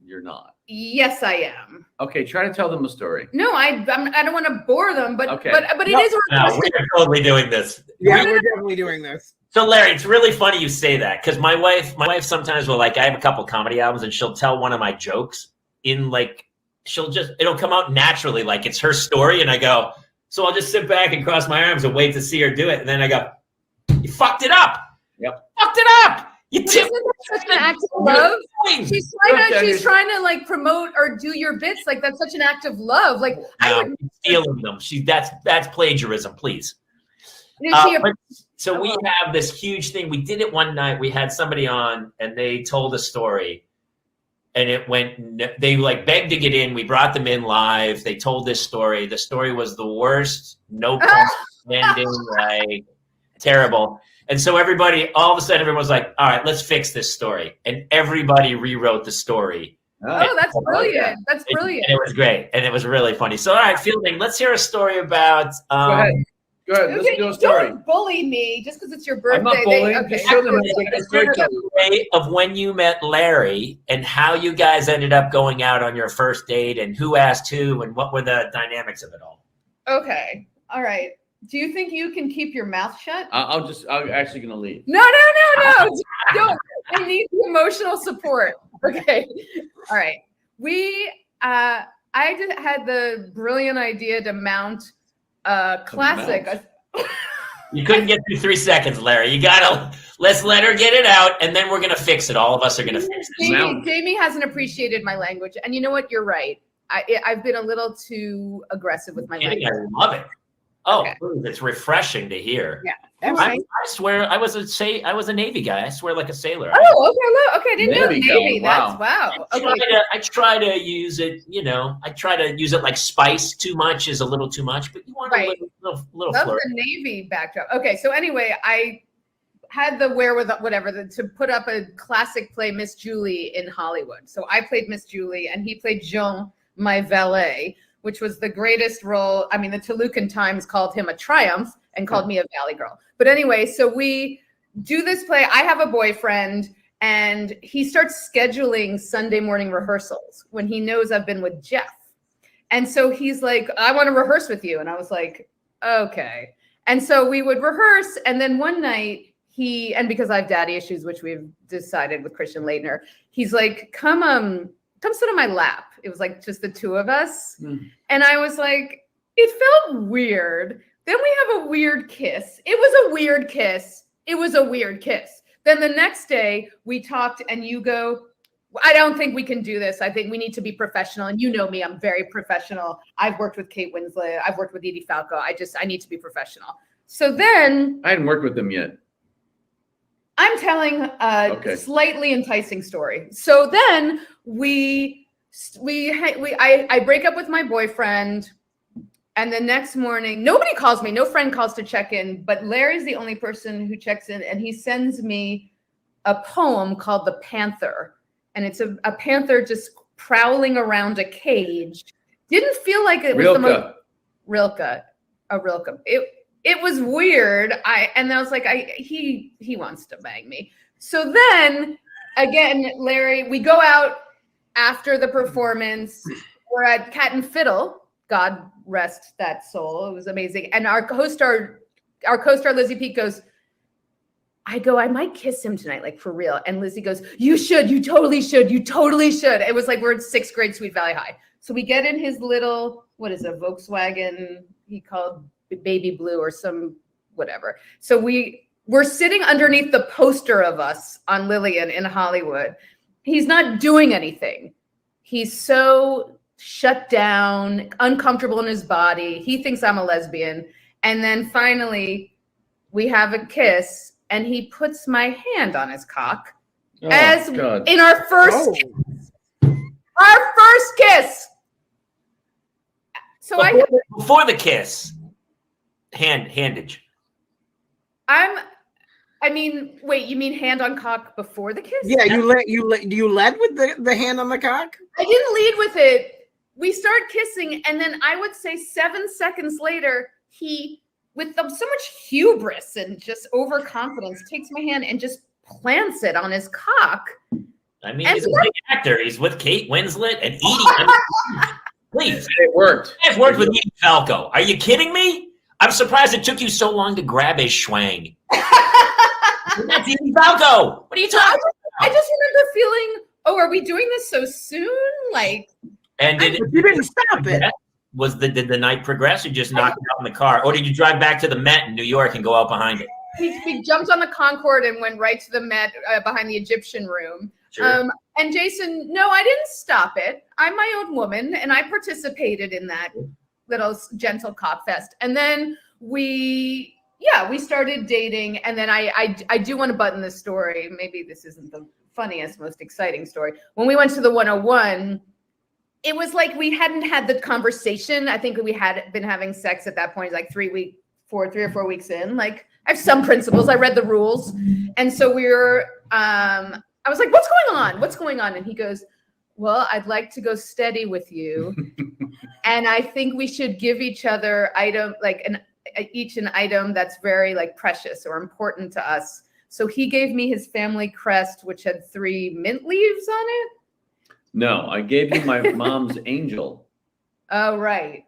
You're not. Yes, I am. Okay, try to tell them a story. No, I don't want to bore them, but okay. but it is. No, we're totally doing this. Yeah, we're definitely doing this. So Larry, it's really funny you say that because my wife sometimes will I have a couple comedy albums and she'll tell one of my jokes in like it'll come out naturally like it's her story and I go. So I'll just sit back and cross my arms and wait to see her do it. And then I go, you fucked it up. Yep. Fucked it up. You such an act of love. She's trying to like promote or do your bits. Like that's such an act of love. Like stealing them. That's plagiarism, please. So we have this huge thing. We did it one night. We had somebody on and they told a story. And it went, they like begged to get in. We brought them in live. They told this story. The story was the worst, no ending, like terrible. And so all of a sudden, everyone was like, all right, let's fix this story. And everybody rewrote the story. Oh, that's brilliant. That's brilliant. And it was great. And it was really funny. So, all right, Fielding, let's hear a story about. Go ahead. Let's do a story. Don't bully me just because it's your birthday. I'm not bullying. Of when you met Larry and how you guys ended up going out on your first date and who asked who and what were the dynamics of it all. Okay. All right. Do you think you can keep your mouth shut? I'm actually going to leave. No. Don't. I need the emotional support. Okay. All right. I just had the brilliant idea to mount classic. You couldn't get through 3 seconds, Larry. Let's let her get it out, and then we're gonna fix it. All of us are gonna fix it. Jamie hasn't appreciated my language, and you know what? You're right. I've been a little too aggressive with my language. I love it. Oh, okay. It's refreshing to hear. Yeah, I swear I was a Navy guy. I swear like a sailor. Oh, okay. I didn't know Navy. Wow. Wow. I try to use it. I try to use it like spice. Too much is a little too much, but you want a little Love flirt. the Navy backdrop. Okay, so anyway, I had the wherewithal, to put up a classic play, Miss Julie, in Hollywood. So I played Miss Julie, and he played Jean, my valet, which was the greatest role. I mean, the Tolucan Times called him a triumph and called me a valley girl. But anyway, so we do this play. I have a boyfriend, and he starts scheduling Sunday morning rehearsals when he knows I've been with Jeff. And so he's like, I want to rehearse with you. And I was like, okay. And so we would rehearse. And then one night and because I have daddy issues, which we've decided with Christian Laettner, he's like, come sit on my lap. It was like just the two of us. And I was like, it felt weird, Then we have a weird kiss. It was a weird kiss. It was a weird kiss. Then the next day we talked and you go, I don't think we can do this. I think we need to be professional. And you know me, I'm very professional. I've worked with Kate Winslet. I've worked with Edie Falco. I need to be professional. So then I hadn't worked with them yet. I'm telling a slightly enticing story. So then I break up with my boyfriend. And the next morning, nobody calls me. No friend calls to check in. But Larry's the only person who checks in. And he sends me a poem called The Panther. And it's a panther just prowling around a cage. Didn't feel like it was the most Rilke. It was weird. And I was like, he wants to bang me. So then again, Larry, we go out after the performance. We're at Cat and Fiddle. God rest that soul. It was amazing. And our co-star Lizzie Peek goes, I might kiss him tonight, like for real. And Lizzie goes, you should, you totally should, you totally should. It was like we're in 6th grade Sweet Valley High. So we get in his little, what is it, Volkswagen, he called Baby Blue or some whatever. So we're sitting underneath the poster of us on Lillian in Hollywood. He's not doing anything. He's so shut down, uncomfortable in his body. He thinks I'm a lesbian. And then finally we have a kiss. And he puts my hand on his cock in our first kiss. Our first kiss. So before the kiss, handage. Wait, you mean hand on cock before the kiss? Yeah, you led with the hand on the cock? I didn't lead with it. We start kissing, and then I would say 7 seconds later, he, with so much hubris and just overconfidence, takes my hand and just plants it on his cock. I mean, he's a big actor. He's with Kate Winslet and Edie. Please. It worked. I've worked with Edie Falco. Are you kidding me? I'm surprised it took you so long to grab his schwang. That's Edie Falco. What are you talking about? I just remember feeling, are we doing this so soon? And you didn't stop it. Did the night progress, or just knocked it out in the car? Or did you drive back to the Met in New York and go out behind it? We jumped on the Concorde and went right to the Met behind the Egyptian room. Sure. And Jason, no, I didn't stop it. I'm my own woman, and I participated in that little gentle cock fest. And then we started dating. And then I do want to button this story. Maybe this isn't the funniest, most exciting story. When we went to the 101, it was like we hadn't had the conversation. I think we had been having sex at that point, like 3 or 4 weeks in. Like, I have some principles. I read the rules. And so I was like, what's going on? What's going on? And he goes, well, I'd like to go steady with you. And I think we should give each other each an item that's very precious or important to us. So he gave me his family crest, which had 3 mint leaves on it. No, I gave you my mom's angel. Oh, right.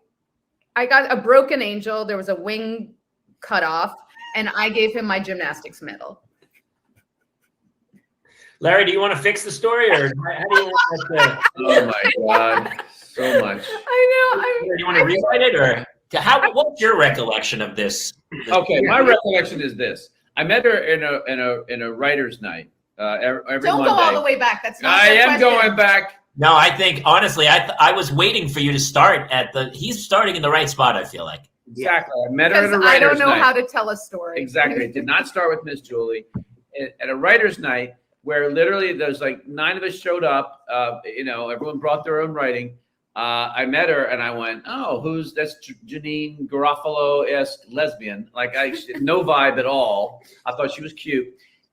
I got a broken angel. There was a wing cut off, and I gave him my gymnastics medal. Larry, do you want to fix the story, or how do you want to? Oh my God, so much. I know. Do you want to rewrite it, or what's your recollection of this? Okay, my recollection is this: I met her in a writer's night. Every Don't Monday. go all the way back. That's not. I am going back. No, I think honestly, I was waiting for you to start he's starting in the right spot. I feel like. Exactly. I met her at a writer's night. I don't know how to tell a story. Exactly. It did not start with Miss Julie. At a writer's night where literally there's 9 of us showed up. Everyone brought their own writing. I met her and I went, that's Janine Garofalo-esque lesbian. No vibe at all. I thought she was cute.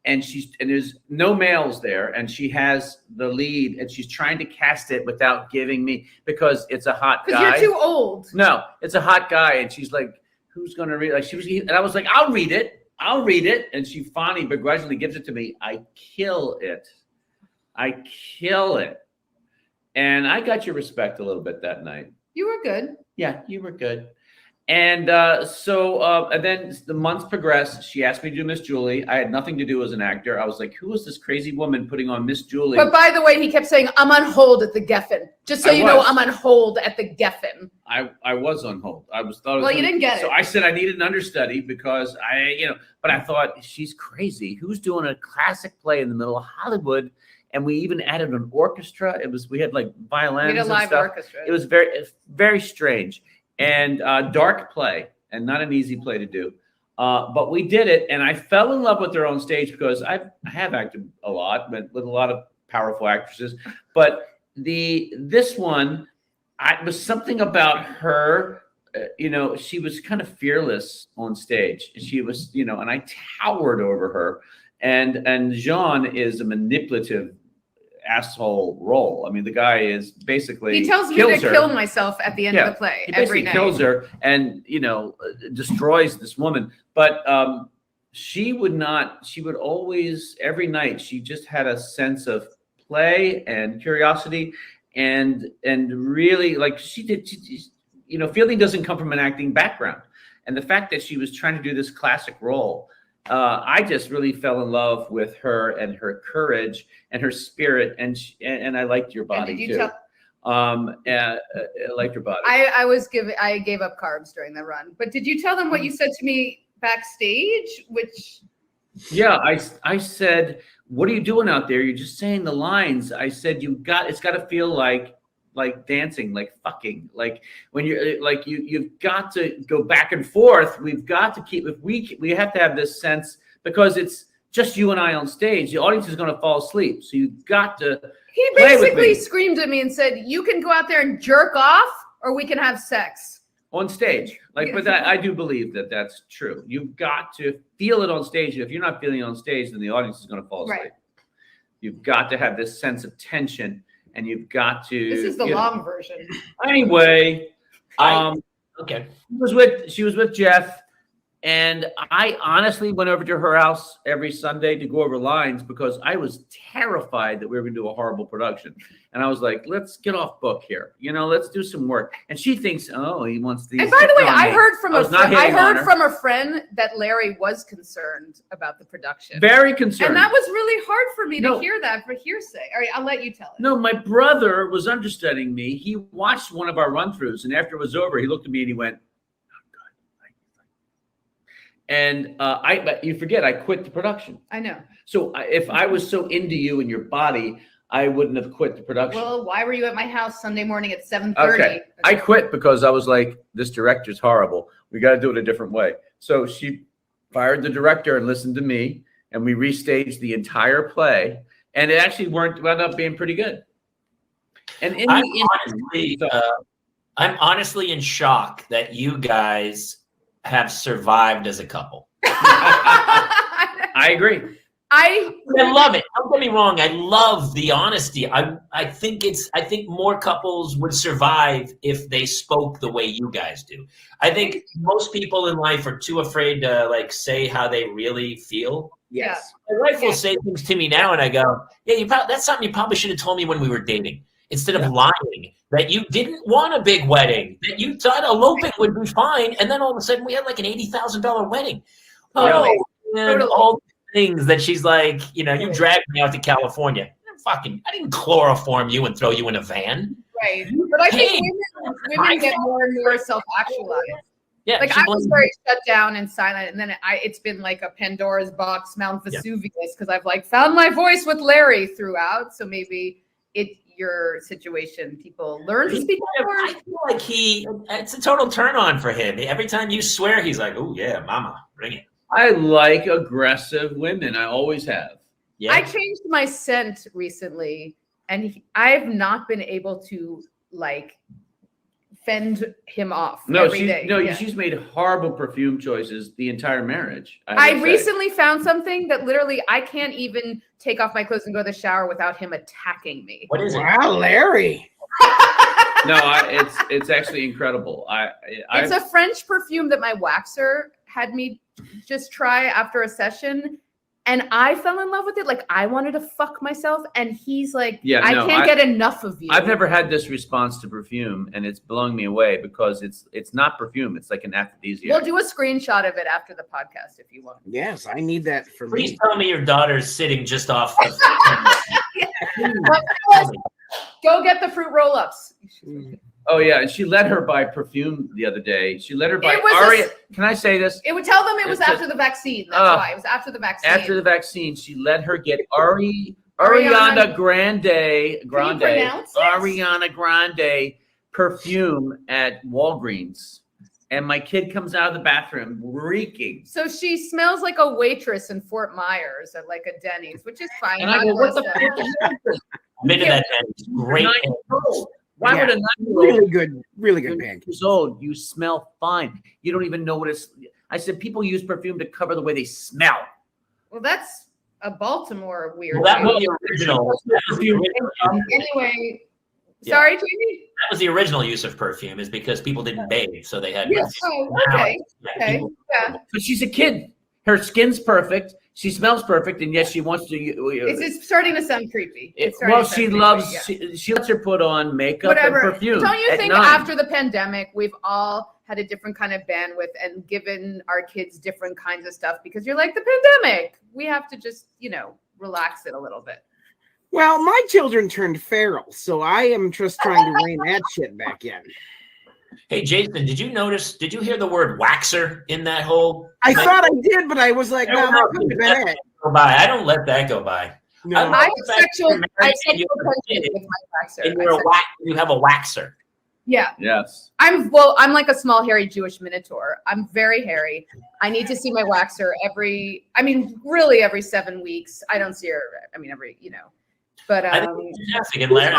And there's no males there, and she has the lead, and she's trying to cast it without giving me, because it's a hot guy. Because you're too old. No, it's a hot guy, and she's like, "Who's gonna read?" And I was like, "I'll read it," and she finally begrudgingly gives it to me. I kill it, and I got your respect a little bit that night. You were good. Yeah, you were good. And and then the months progressed. She asked me to do Miss Julie. I had nothing to do as an actor. I was like, who is this crazy woman putting on Miss Julie? But by the way, he kept saying, I'm on hold at the Geffen. Just so you know, I'm on hold at the Geffen. I was on hold. Well, you didn't get it. So I said I needed an understudy because but I thought, she's crazy. Who's doing a classic play in the middle of Hollywood? And we even added an orchestra. We had like violins. We had a live orchestra. It was very strange. And dark play, and not an easy play to do, but we did it, and I fell in love with her on stage because I have acted a lot, but with a lot of powerful actresses. But this one, was something about her. She was kind of fearless on stage. She was, and I towered over her. And Jean is a manipulative asshole role. I mean, the guy is basically he tells me to kill myself at the end of the play every night. Kills her and destroys this woman. But she would always, every night, she just had a sense of play and curiosity and really, like, Fielding doesn't come from an acting background, and the fact that she was trying to do this classic role, I just really fell in love with her and her courage and her spirit, and I liked your body too. I liked your body. I gave up carbs during the run, but did you tell them what you said to me backstage? Yeah, I said, what are you doing out there? You're just saying the lines. I said, it's got to feel like dancing, like fucking, like when you're like, you've got to go back and forth. We've got to keep, we have to have this sense, because it's just you and I on stage. The audience is going to fall asleep. So you've got to. He basically screamed at me and said, you can go out there and jerk off, or we can have sex on stage. But I do believe that that's true. You've got to feel it on stage. And if you're not feeling it on stage, then the audience is going to fall asleep. Right. You've got to have this sense of tension. And you've got to. This is the long version. Anyway, okay. She was with Jeff, and I honestly went over to her house every Sunday to go over lines because I was terrified that we were going to do a horrible production. And I was like, let's get off book here. Let's do some work. And she thinks, oh, he wants these. And by the way, I heard from a friend that Larry was concerned about the production. Very concerned. And that was really hard for me to hear that for hearsay. All right, I'll let you tell it. No, my brother was understudying me. He watched one of our run-throughs, and after it was over, he looked at me and he went, and but you forget, I quit the production. I know. So if I was so into you and your body, I wouldn't have quit the production. Well, why were you at my house Sunday morning at 7:30? Okay. I quit because I was like, this director's horrible. We got to do it a different way. So she fired the director and listened to me, and we restaged the entire play, and it actually wound up being pretty good. And I'm honestly in shock that you guys have survived as a couple. I agree. I love it. Don't get me wrong. I love the honesty. I think more couples would survive if they spoke the way you guys do. I think most people in life are too afraid to say how they really feel. Yes. My wife will say things to me now, and I go, "Yeah, that's something you probably should have told me when we were dating." Instead of lying that you didn't want a big wedding, that you thought eloping would be fine, and then all of a sudden we had like an $80,000 wedding. Totally. All things that she's like, you dragged me out to California. I didn't chloroform you and throw you in a van. Right. But I think women get more and more self-actualized. Yeah. I was very shut down and silent, and then it's been like a Pandora's box, Mount Vesuvius, because I've found my voice with Larry throughout. So maybe your situation, people learn to speak more. I feel like it's a total turn on for him. Every time you swear, he's like, "Oh yeah, mama, bring it." I like aggressive women. I always have. Yeah. I changed my scent recently, and I've not been able to fend him off every day. She's made horrible perfume choices the entire marriage. I recently found something that literally I can't even take off my clothes and go to the shower without him attacking me. What is it? Wow, Larry. No, it's actually incredible. It's a French perfume that my waxer had me just try after a session, And I fell in love with it. Like, I wanted to fuck myself. And he's like, Yeah, I no, can't get enough of you. I've never had this response to perfume, and it's blowing me away because it's not perfume. It's like an aphrodisiac. We'll do a screenshot of it after the podcast if you want. Yes, I need that for Please me. tell me your daughter's sitting just off the Go get the fruit roll-ups. Oh yeah, and she let her buy perfume the other day. She let her buy It was Aria. Can I say this? It would tell them it was It's a- after the vaccine. That's why. It was after the vaccine. After the vaccine, she let her get Ariana Ariana- Grande pronounce it? Ariana Grande perfume at Walgreens. And my kid comes out of the bathroom reeking. So she smells like a waitress in Fort Myers at like a Denny's, which is fine. And I go, what the fuck is that? Been to that Denny's. Great. 9 years old. Why would a 9-year-old Really good pancake. years old? You smell fine. You don't even know what it's. I said people use perfume to cover the way they smell. Well, that's a Baltimore weird. Well, that thing. was the original. That was the original. Anyway, Yeah. sorry, Jamie. That was the original use of perfume, is because people didn't bathe, so they had. Yes. perfume. Oh, okay. Yeah, Okay. people- Yeah. But she's a kid. Her skin's perfect. She smells perfect, and yet she wants to. It's starting to sound creepy. It's starting Well, to sound she creepy, loves. yeah. She lets her put on makeup Whatever. and perfume. Don't you at think 9. after the pandemic, we've all had a different kind of bandwidth and given our kids different kinds of stuff because you're like, the pandemic, we have to just, relax it a little bit. Well, my children turned feral, so I am just trying to rein that shit back in. Hey, Jason, did you hear the word waxer in that whole? I thought I did, but I was like, no, that couldn't have been it. Go by. I don't let that go by. No. I I have the fact sexual you're married and tension you're with my waxer. And you have a waxer. Yeah. Yes. I'm like a small, hairy Jewish minotaur. I'm very hairy. I need to see my waxer really every 7 weeks. I don't see her, but I think it's fantastic. And Larry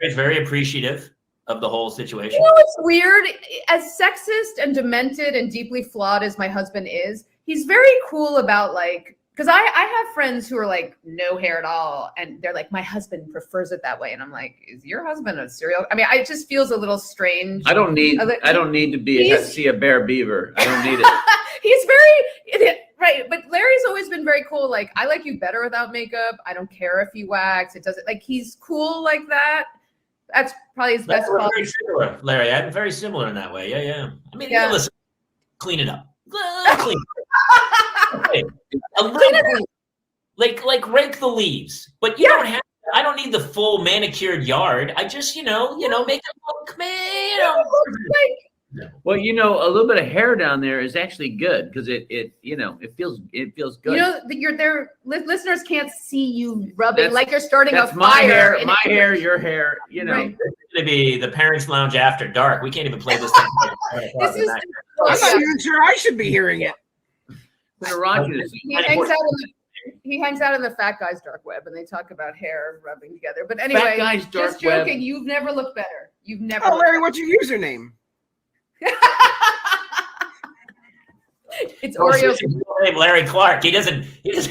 is very appreciative of the whole situation. It's weird. As sexist and demented and deeply flawed as my husband is, he's very cool about because I have friends who are like no hair at all, and they're like, my husband prefers it that way, and I'm like, is your husband a serial? I mean, it just feels a little strange. I don't need to see a bear beaver. I don't need it. He's very right, but Larry's always been very cool. Like, I like you better without makeup. I don't care if you wax. It doesn't he's cool like that. That's probably his best We're quality. very similar, Larry. I'm very similar in that way. Yeah. I mean, listen, clean it up. Clean it up. A little, like rake the leaves, but you don't have. I don't need the full manicured yard. I just, make it look, Well, a little bit of hair down there is actually good because it feels good. Listeners can't see you rubbing That's- like you're starting a That's my fire. hair, your hair. Right. It's going to be the Parents Lounge after dark. We can't even play this thing. This is I'm not even sure I should be hearing it. he hangs out in the fat guy's dark web, and they talk about hair rubbing together. But anyway, Guy's dark just joking. web. You've never looked better. You've never. Oh, looked Larry, what's your username? It's Oreo. Larry Clarke. He doesn't. It's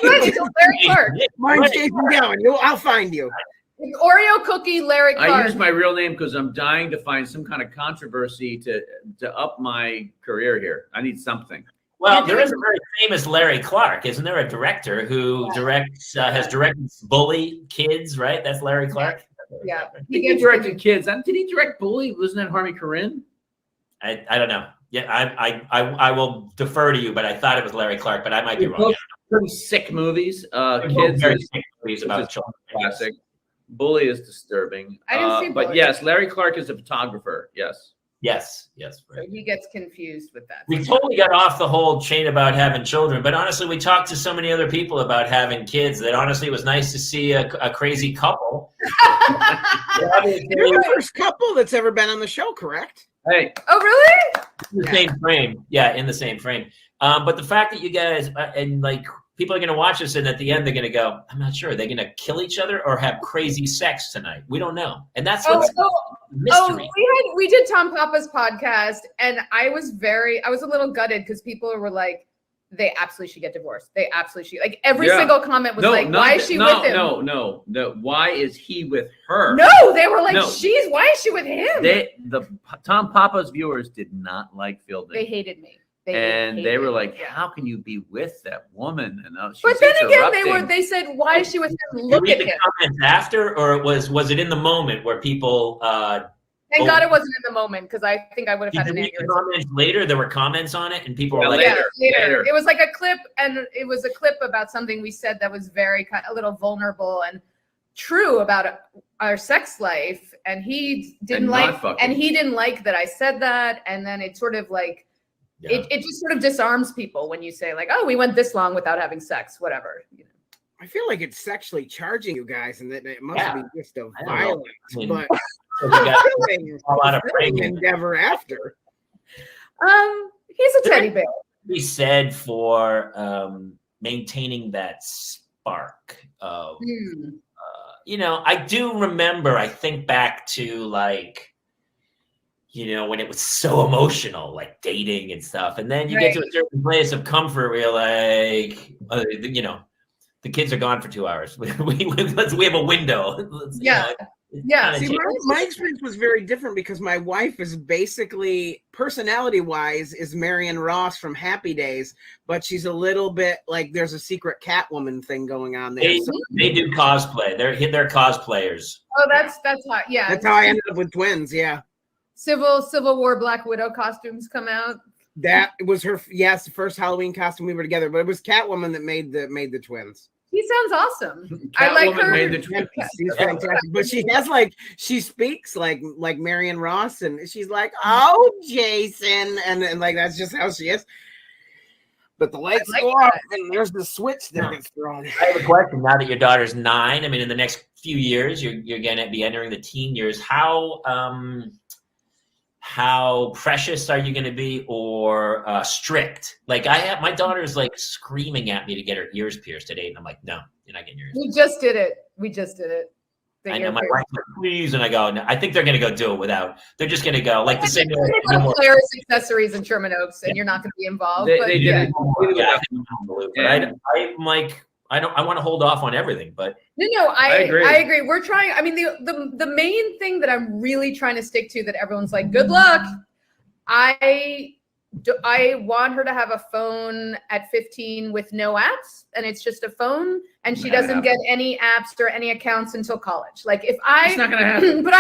Larry Clarke. Mine's Jason Gowan. I'll find you. It's Oreo cookie Larry Clarke. I use my real name because I'm dying to find some kind of controversy to up my career here. I need something. Well, there is a very famous Larry Clarke, isn't there? A director who has directed Bully Kids, right? That's Larry Clarke. Yeah, He directed kids. Did he direct Bully? Wasn't that Harvey Korine? I don't know. Yeah, I will defer to you, but I thought it was Larry Clarke, but I might be wrong. Pretty sick movies. Kids Kids sick movies about children. classic. Bully is disturbing. I didn't see but Bully. yes, Larry Clarke is a photographer. Yes. Yes. So Right. he gets confused with that. We totally got off the whole chain about having children, but honestly, we talked to so many other people about having kids that honestly it was nice to see a crazy couple. You're the first couple that's ever been on the show, correct? Hey, Oh, really? In the same frame. Yeah, in the same frame. But the fact that you guys people are going to watch this and at the end they're going to go, I'm not sure. Are they going to kill each other or have crazy sex tonight? We don't know. And that's what's mystery. We did Tom Papa's podcast, and I was a little gutted because people were like, they absolutely should get divorced. They absolutely should. Like every single comment was why is she with him? No. Why is he with her? No, they were like, No. why is she with him? The Tom Papa's viewers did not like Fielding. They hated me. they were like, "How can you be with that woman?" And but then again, they said, "Why is she with him? Look at him." Comments after, or was it in the moment where people? Thank God it wasn't in the moment, because I think I would have had an aneurysm. Comments later, there were comments on it, and people were like, later. It was like a clip, and it was a clip about something we said that was a little vulnerable and true about our sex life, and he didn't like that I said that, and then it sort of like it just sort of disarms people when you say like, "Oh, we went this long without having sex," whatever. You know. I feel like it's sexually charging you guys, and that it must be just a violence, but. So a lot of endeavor after. He's a teddy bear. We said for maintaining that spark of, I do remember. I think back to like, when it was so emotional, like dating and stuff, and then you get to a certain place of comfort where you're like, the kids are gone for 2 hours. we have a window. Yeah. See, my experience was very different because my wife is basically, personality-wise, is Marion Ross from Happy Days, but she's a little bit like there's a secret Catwoman thing going on there. They do cosplay. They're cosplayers. Oh, that's how. Yeah, that's how I ended up with twins. Yeah. Civil War Black Widow costumes come out. That was her. Yes, the first Halloween costume we were together, but it was Catwoman that made the twins. He sounds awesome. Catwoman I like her. Made the twins. She's fantastic, but she has she speaks like Marion Ross, and she's like, "Oh, Jason," and like that's just how she is. But the lights go off, and there's the switch that gets thrown. I have a question. Now that your daughter's 9, I mean, in the next few years, you're going to be entering the teen years. How precious are you going to be, or strict? Like my daughter's like screaming at me to get her ears pierced today, and I'm like, no, you're not getting your ears pierced. We just did it. I know my wife's like, please, and I go, no, I think they're going to go do it without. They're just going to go like the same way. Claire's Accessories in Sherman Oaks, and you're not going to be involved. They do. But I'm like, I want to hold off on everything, but no, I agree. We're trying. I mean, the main thing that I'm really trying to stick to, that everyone's like, good luck. I want her to have a phone at 15 with no apps, and it's just a phone, and she doesn't get any apps or any accounts until college. Like it's not going to happen. But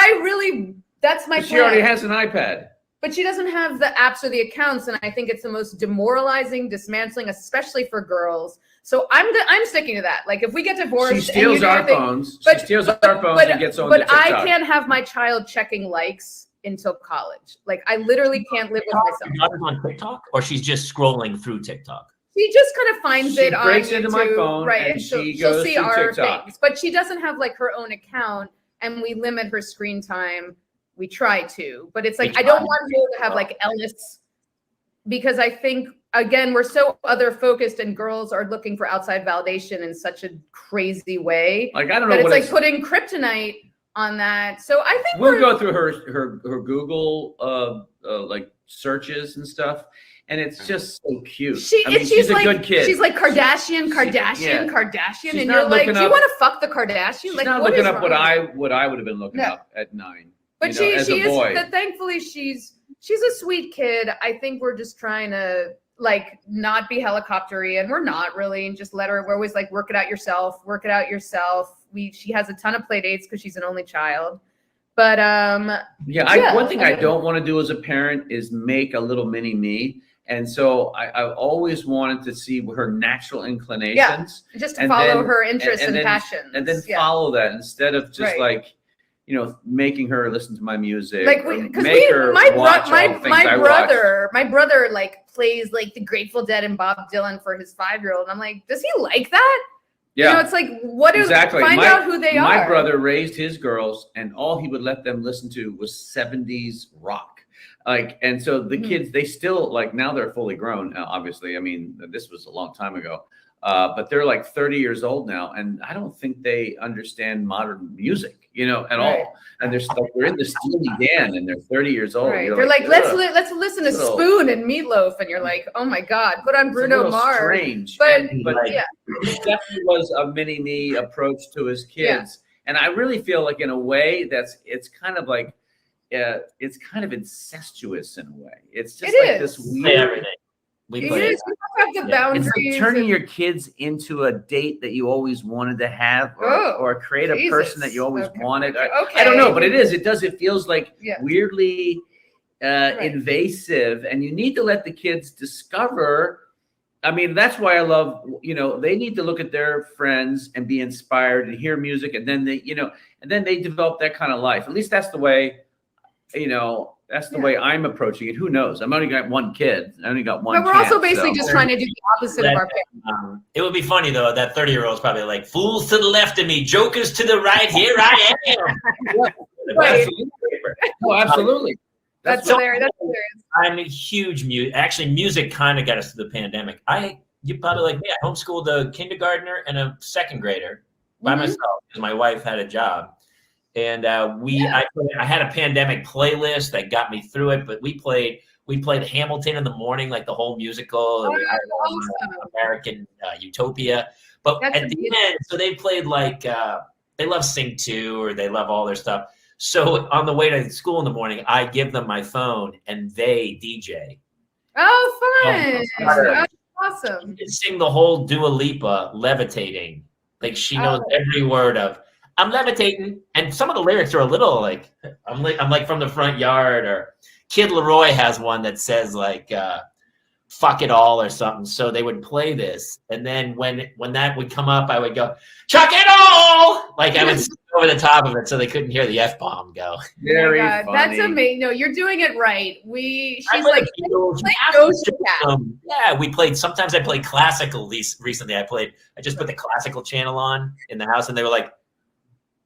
that's my plan. She already has an iPad. But she doesn't have the apps or the accounts, and I think it's the most demoralizing, dismantling, especially for girls. So I'm sticking to that. Like if we get divorced, she steals our phones. She steals our phones and gets on. But I can't have my child checking likes until college. Like I literally can't live with myself. Your daughter's on TikTok, or she's just scrolling through TikTok? She just kind of finds it on YouTube. She breaks into my phone, right? And she'll see our TikTok. Things. But she doesn't have like her own account, and we limit her screen time. We try to, but it's like I don't want her to have like illness, because I think again we're so other focused, and girls are looking for outside validation in such a crazy way. Like I don't know, it's like putting kryptonite on that. So I think we'll go through her Google like searches and stuff, and it's just so cute. She's like, a good kid. She's like Kardashian, she's and you're like, do you want to fuck the Kardashian? She's like not looking up what I would have been looking up at 9. But she is. Thankfully, she's a sweet kid. I think we're just trying to like not be helicoptery, and we're not really, and just let her. We're always like, work it out yourself. She has a ton of play dates because she's an only child. But one thing I don't want to do as a parent is make a little mini me. And so I've always wanted to see her natural inclinations. Yeah, just to follow her interests and passions. And then follow that instead of just like, making her listen to my music. Like, because my brother like plays like the Grateful Dead and Bob Dylan for his 5-year-old. And I'm like, does he like that? Yeah, it's like, find out who they are. My brother raised his girls, and all he would let them listen to was 70s rock. And so the kids, they still now they're fully grown. Obviously, I mean, this was a long time ago. But they're like 30 years old now, and I don't think they understand modern music, at all. And they're in the Steely Dan, and they're 30 years old. Right. They're like, let's listen to Spoon and Meatloaf, and you're like, oh my God, put on Bruno Mars. Strange, but it definitely was a mini me approach to his kids, and I really feel like in a way it's kind of like it's kind of incestuous in a way. It's just this weird. We You played. just have the Yeah. boundaries. It's like turning and- your kids into a date that you always wanted to have, or create a person that you always wanted. I don't know, but it is. It does. It feels like weirdly invasive, and you need to let the kids discover. I mean, that's why I love, they need to look at their friends and be inspired and hear music. And then they develop that kind of life. At least that's the way, that's the way I'm approaching it. Who knows? I've only got one kid. I only got one. But we're also basically just trying to do the opposite of our parents. It would be funny though. That 30-year-old's probably like, fools to the left of me, jokers to the right. Here I am. Right. Oh, absolutely. That's hilarious. I'm a huge music kind of got us through the pandemic. You probably like me. I homeschooled a kindergartner and a second grader by myself because my wife had a job. And I had a pandemic playlist that got me through it, but we played Hamilton in the morning, like the whole musical, American Utopia. But at the end, so they played like they love Sing 2 or they love all their stuff. So on the way to school in the morning, I give them my phone and they DJ. Oh, fun! That's awesome. She can sing the whole Dua Lipa "Levitating," like she knows every word of "I'm levitating," and some of the lyrics are a little like I'm like from the front yard. Or Kid Leroy has one that says like "fuck it all" or something. So they would play this, and then when that would come up, I would go "chuck it all," like I would sing over the top of it so they couldn't hear the F-bomb go. Very funny. That's amazing. No, you're doing it right. She's like yeah, we played. Sometimes I played classical. Recently, I just put the classical channel on in the house, and they were like,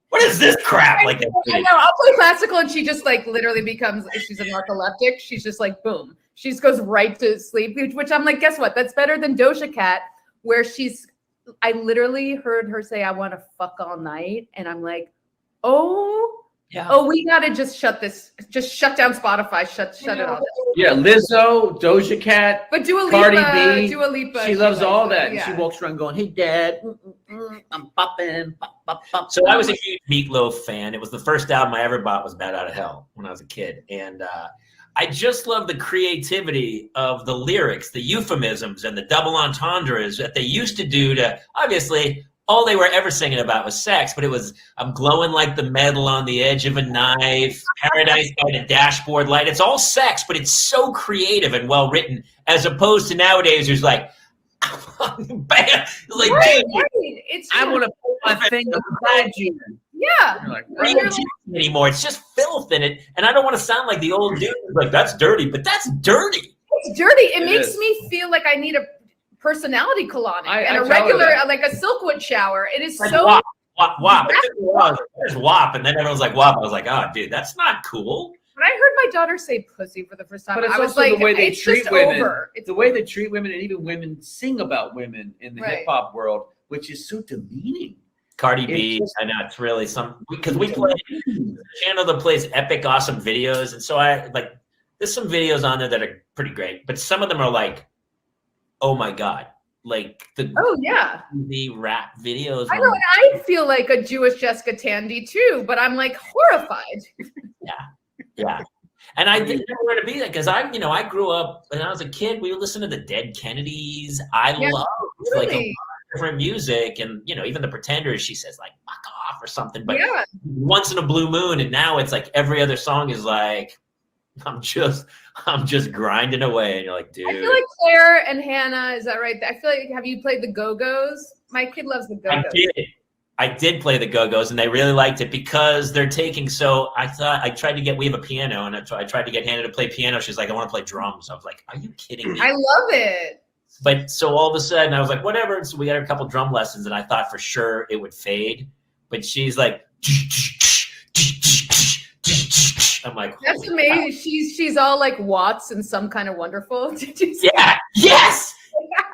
"What is this crap?" Like, I know. I'll play classical, and she just like literally becomes. She's a narcoleptic. She's just like boom. She just goes right to sleep. Which I'm like, guess what? That's better than Doja Cat, where I literally heard her say, "I want to fuck all night," and I'm like, we gotta just shut down Spotify, shut it off. Yeah, Lizzo, Doja Cat, but Dua Cardi Lipa, she loves all that. Yeah. And she walks around going, "Hey, Dad, I'm popping." So I was a huge Meatloaf fan. It was the first album I ever bought was Bat Out of Hell when I was a kid, and I just love the creativity of the lyrics, the euphemisms, and the double entendres that they used to do to, obviously, all they were ever singing about was sex, but it was, I'm glowing like the metal on the edge of a knife, paradise by the dashboard light. It's all sex, but it's so creative and well written, as opposed to nowadays, there's like, bam, like, I want to put my finger inside you. Yeah. You're like, anymore. It's just filth in it. And I don't want to sound like the old dude. Like, that's dirty, but that's dirty. It's dirty. It makes me feel like I need a personality colonic and a regular, like a Silkwood shower. It is like so WAP. There's WAP. And then everyone's like, WAP. I was like, oh, dude, that's not cool. When I heard my daughter say pussy for the first time, but it's I was also like, the way they treat women. It's the way they treat women, and even women sing about women in the hip hop world, which is so demeaning. Cardi B, I know it's really because we play a channel that plays epic, awesome videos, and so there's some videos on there that are pretty great, but some of them are like, oh my god, like the rap videos. I know, and I feel like a Jewish Jessica Tandy too, but I'm like horrified. Yeah. And I didn't know where to be there because I grew up when I was a kid. We would listen to the Dead Kennedys. I loved like a lot of different music, and even the Pretenders. She says like "fuck off" or something, but once in a blue moon. And now it's like every other song is like, I'm just grinding away, and you're like, dude. I feel like Claire and Hannah. Is that right? I feel like have you played the Go-Go's? My kid loves the Go-Go's. I did play the Go-Go's, and they really liked it because they're taking. So I thought we have a piano, and I tried to get Hannah to play piano. She's like, I want to play drums. I was like, are you kidding me? I love it. But so all of a sudden I was like, whatever. And so we got a couple drum lessons, and I thought for sure it would fade. But she's like, I'm like, that's amazing. She's all like Watts and Some Kind of Wonderful. Yeah. Yes.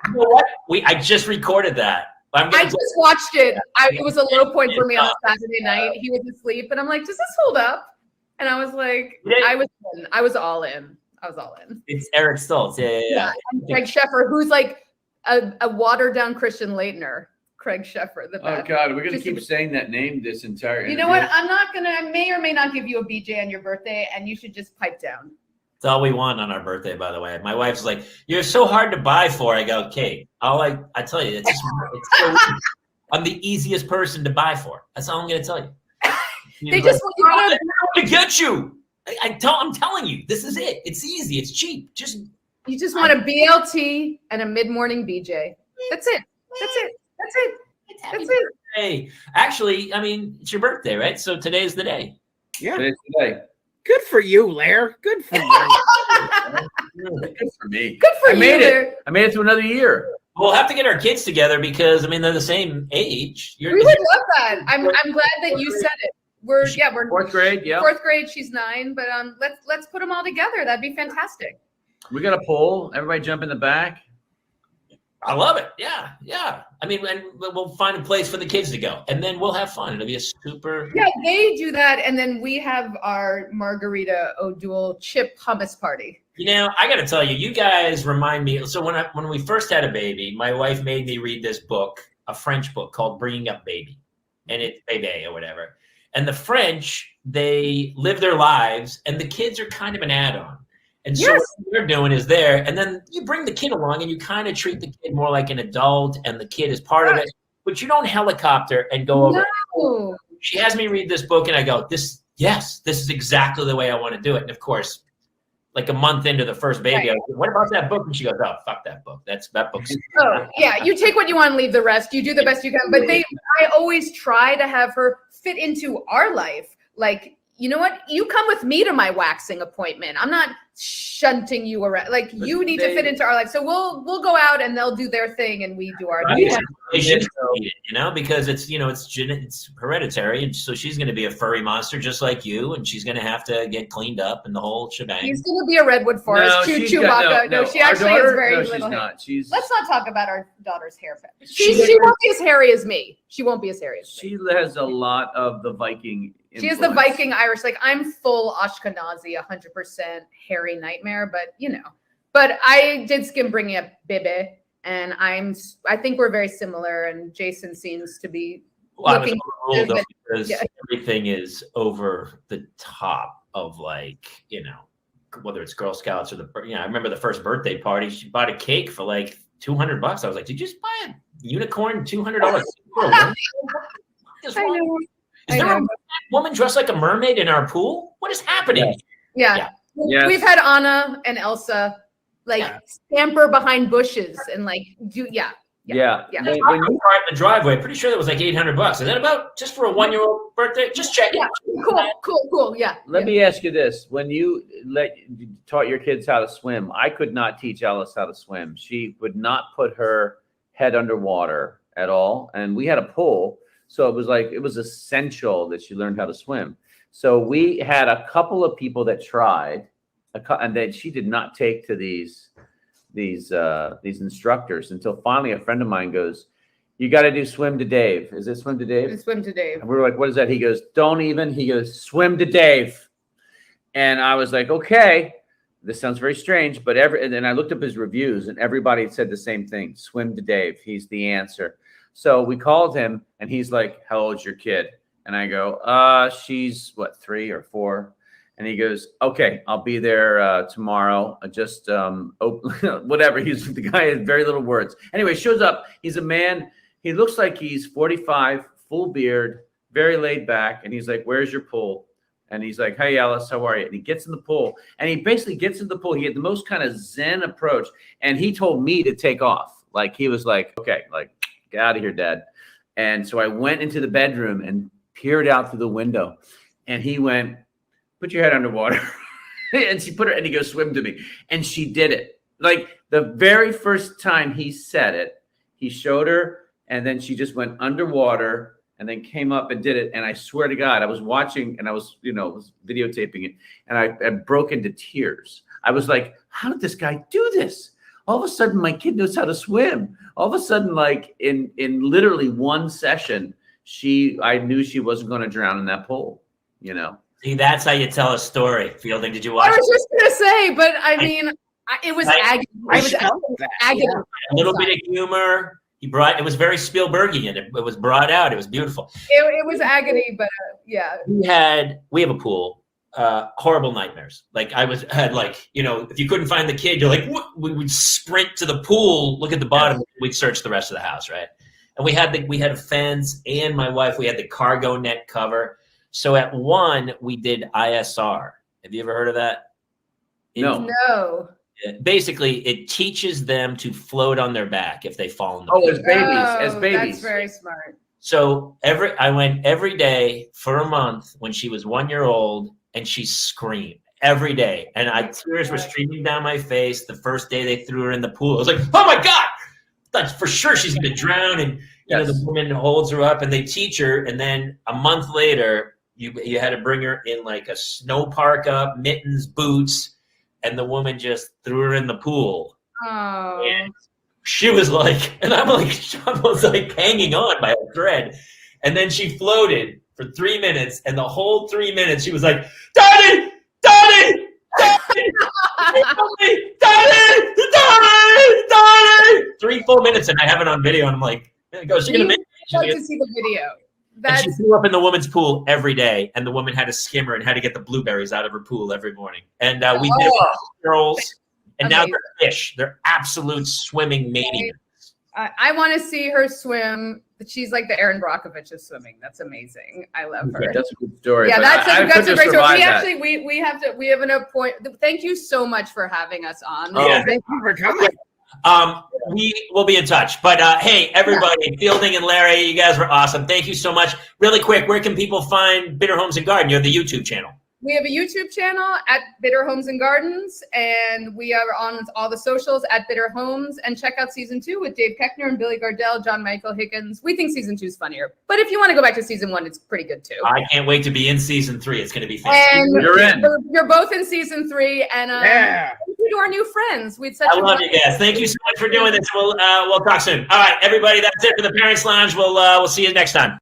You know what? I just recorded that. I just watched it. It was a low point for me on a Saturday night. He was asleep, and I'm like, does this hold up? And I was like, I was all in. It's Eric Stoltz. Yeah. And Craig Sheffer, who's like a watered down Christian Leitner. Craig Sheffer. Oh God, we're gonna keep saying that name this entire interview. You know what? I may or may not give you a BJ on your birthday, and you should just pipe down. It's all we want on our birthday, by the way. My wife's like, "You're so hard to buy for." I go, "Kate, I tell you, it's so easy. I'm the easiest person to buy for. That's all I'm going to tell you." They just want to get you. I'm telling you, this is it. It's easy. It's cheap. You just want a BLT and a mid-morning BJ. That's it. That's it. That's it. That's it. Hey, actually, I mean, it's your birthday, right? So today's the day. Yeah. Today's today. Good for you, Lair. Good for you. Good for me. Good for you, Lair. I made it through another year. We'll have to get our kids together because I mean they're the same age. We would love that. I'm glad that you said it. We're fourth grade. Yeah, fourth grade. She's 9, but let's put them all together. That'd be fantastic. We got a poll. Everybody jump in the back. I love it. Yeah, yeah. I mean, and we'll find a place for the kids to go, and then we'll have fun. It'll be a super. Yeah, they do that, and then we have our Margarita O'Doul chip hummus party. You know, I got to tell you, you guys remind me. So when we first had a baby, my wife made me read this book, a French book called "Bringing Up Baby," and it's Bébé or whatever. And the French, they live their lives, and the kids are kind of an add-on. And so what they're doing is there, and then you bring the kid along, and you kind of treat the kid more like an adult, and the kid is part of it. But you don't helicopter and go over. No. She has me read this book, and I go, this is exactly the way I want to do it. And of course, like a month into the first baby, I go, what about that book? And she goes, oh, fuck that book. That book's. Oh, yeah. You take what you want and leave the rest. You do the best you can. But I always try to have her fit into our life. Like, you know what? You come with me to my waxing appointment. I'm not shunting you around. Like, you need to fit into our life. So we'll go out and they'll do their thing and we do our thing. You know, because it's hereditary, and so she's going to be a furry monster just like you, and she's going to have to get cleaned up and the whole shebang. She's going to be a redwood forest Chewbacca. No, she actually has very little she's hair. Not. Let's not talk about our daughter's hair. She won't be as hairy as me. She won't be as hairy as me. She has a lot of the Viking influence. She has the Viking Irish. Like, I'm full Ashkenazi, 100% hairy nightmare, but you know. But I did skim Bringing Up Bébé, and I think we're very similar, and Jason seems to be looking good because everything is over the top of, like, you know, whether it's Girl Scouts or I remember the first birthday party, she bought a cake for like $200. I was like, did you just buy a unicorn $200? I know. Is there a woman dressed like a mermaid in our pool? What is happening? Yeah. Yes. We've had Anna and Elsa scamper behind bushes and like do Yeah. When you were in the driveway, pretty sure that was like $800. Is that about just for a 1-year-old birthday? Just check it. Yeah. Cool. Yeah. Let me ask you this: when you taught your kids how to swim, I could not teach Alice how to swim. She would not put her head underwater at all, and we had a pool, so it was essential that she learned how to swim. So we had a couple of people that tried, and that she did not take to these instructors until finally a friend of mine goes, "You got to do swim to Dave." Is it swim to Dave? It's swim to Dave. And we were like, "What is that?" He goes, "Don't even." He goes, "Swim to Dave." And I was like, "Okay, this sounds very strange," but and then I looked up his reviews, and everybody said the same thing: "Swim to Dave. He's the answer." So we called him, and he's like, "How old's your kid?" And I go, "She's 3 or 4." And he goes, "Okay, I'll be there tomorrow. Just whatever." He's the guy has very little words. Anyway, shows up. He's a man. He looks like he's 45, full beard, very laid back. And he's like, "Where's your pool?" And he's like, "Hey, Alice, how are you?" And he gets in the pool. And he basically gets in the pool. He had the most kind of zen approach. And he told me to take off. Like, he was like, "Okay, like, get out of here, Dad." And so I went into the bedroom and peered out through the window. And he went, "Put your head underwater." And she put her, and he goes, "Swim to me." And she did it. Like, the very first time he said it, he showed her, and then she just went underwater and then came up and did it. And I swear to God, I was watching, and I was, was videotaping it, and I broke into tears. I was like, how did this guy do this? All of a sudden, my kid knows how to swim. All of a sudden, like in literally one session, I knew she wasn't going to drown in that pool, See, that's how you tell a story. Fielding, did you watch it? I was just going to say, but I mean, it was agony. Agony. A little bit of humor. It was very Spielbergian. It was brought out. It was beautiful. It was agony, but yeah. We have a pool, horrible nightmares. Like had like, you know, if you couldn't find the kid, you're like, we would sprint to the pool, look at the bottom, we'd search the rest of the house, right? And we had a fence, and my wife, we had the cargo net cover. So at one, we did ISR. Have you ever heard of that? No. Basically, it teaches them to float on their back if they fall in the pool. As babies. That's very smart. So I went every day for a month when she was 1 year old, and she screamed every day. And tears were streaming down my face. The first day they threw her in the pool, I was like, oh my God, that's for sure she's going to drown. And you know, the woman holds her up and they teach her. And then a month later, you had to bring her in like a snow parka, mittens, boots. And the woman just threw her in the pool. Oh. And she was like, and I'm like, almost like hanging on by a thread. And then she floated for 3 minutes. And the whole 3 minutes, she was like, Daddy, Daddy, Daddy, Daddy, Daddy, Daddy, Daddy. 3 full minutes. And I have it on video. And I'm like, she going to make it? I'd like to see the video. And she threw up in the woman's pool every day, and the woman had to skim her and had to get the blueberries out of her pool every morning. And we did it with girls, and now they're fish. They're absolute swimming maniacs. I want to see her swim. She's like the Erin Brockovich of swimming. That's amazing. I love her. That's a good story. Yeah, that's a great story. We have an appointment. Thank you so much for having us on. Thank you for coming. We will be in touch. But hey, everybody, Fielding and Larry, you guys were awesome. Thank you so much. Really quick, where can people find Bitter Homes and Garden? You have the YouTube channel. We have a YouTube channel at Bitter Homes and Gardens, and we are on all the socials at Bitter Homes. And check out season 2 with Dave Keckner and Billy Gardell, John Michael Higgins. We think season 2 is funnier, but if you want to go back to season 1, it's pretty good too. I can't wait to be in season 3. It's going to be fantastic. And you're in. You're both in season 3, and thank you to our new friends. I love you guys. Thank you so much for doing this. We'll talk soon. All right, everybody, that's it for the Parents Lounge. We'll see you next time.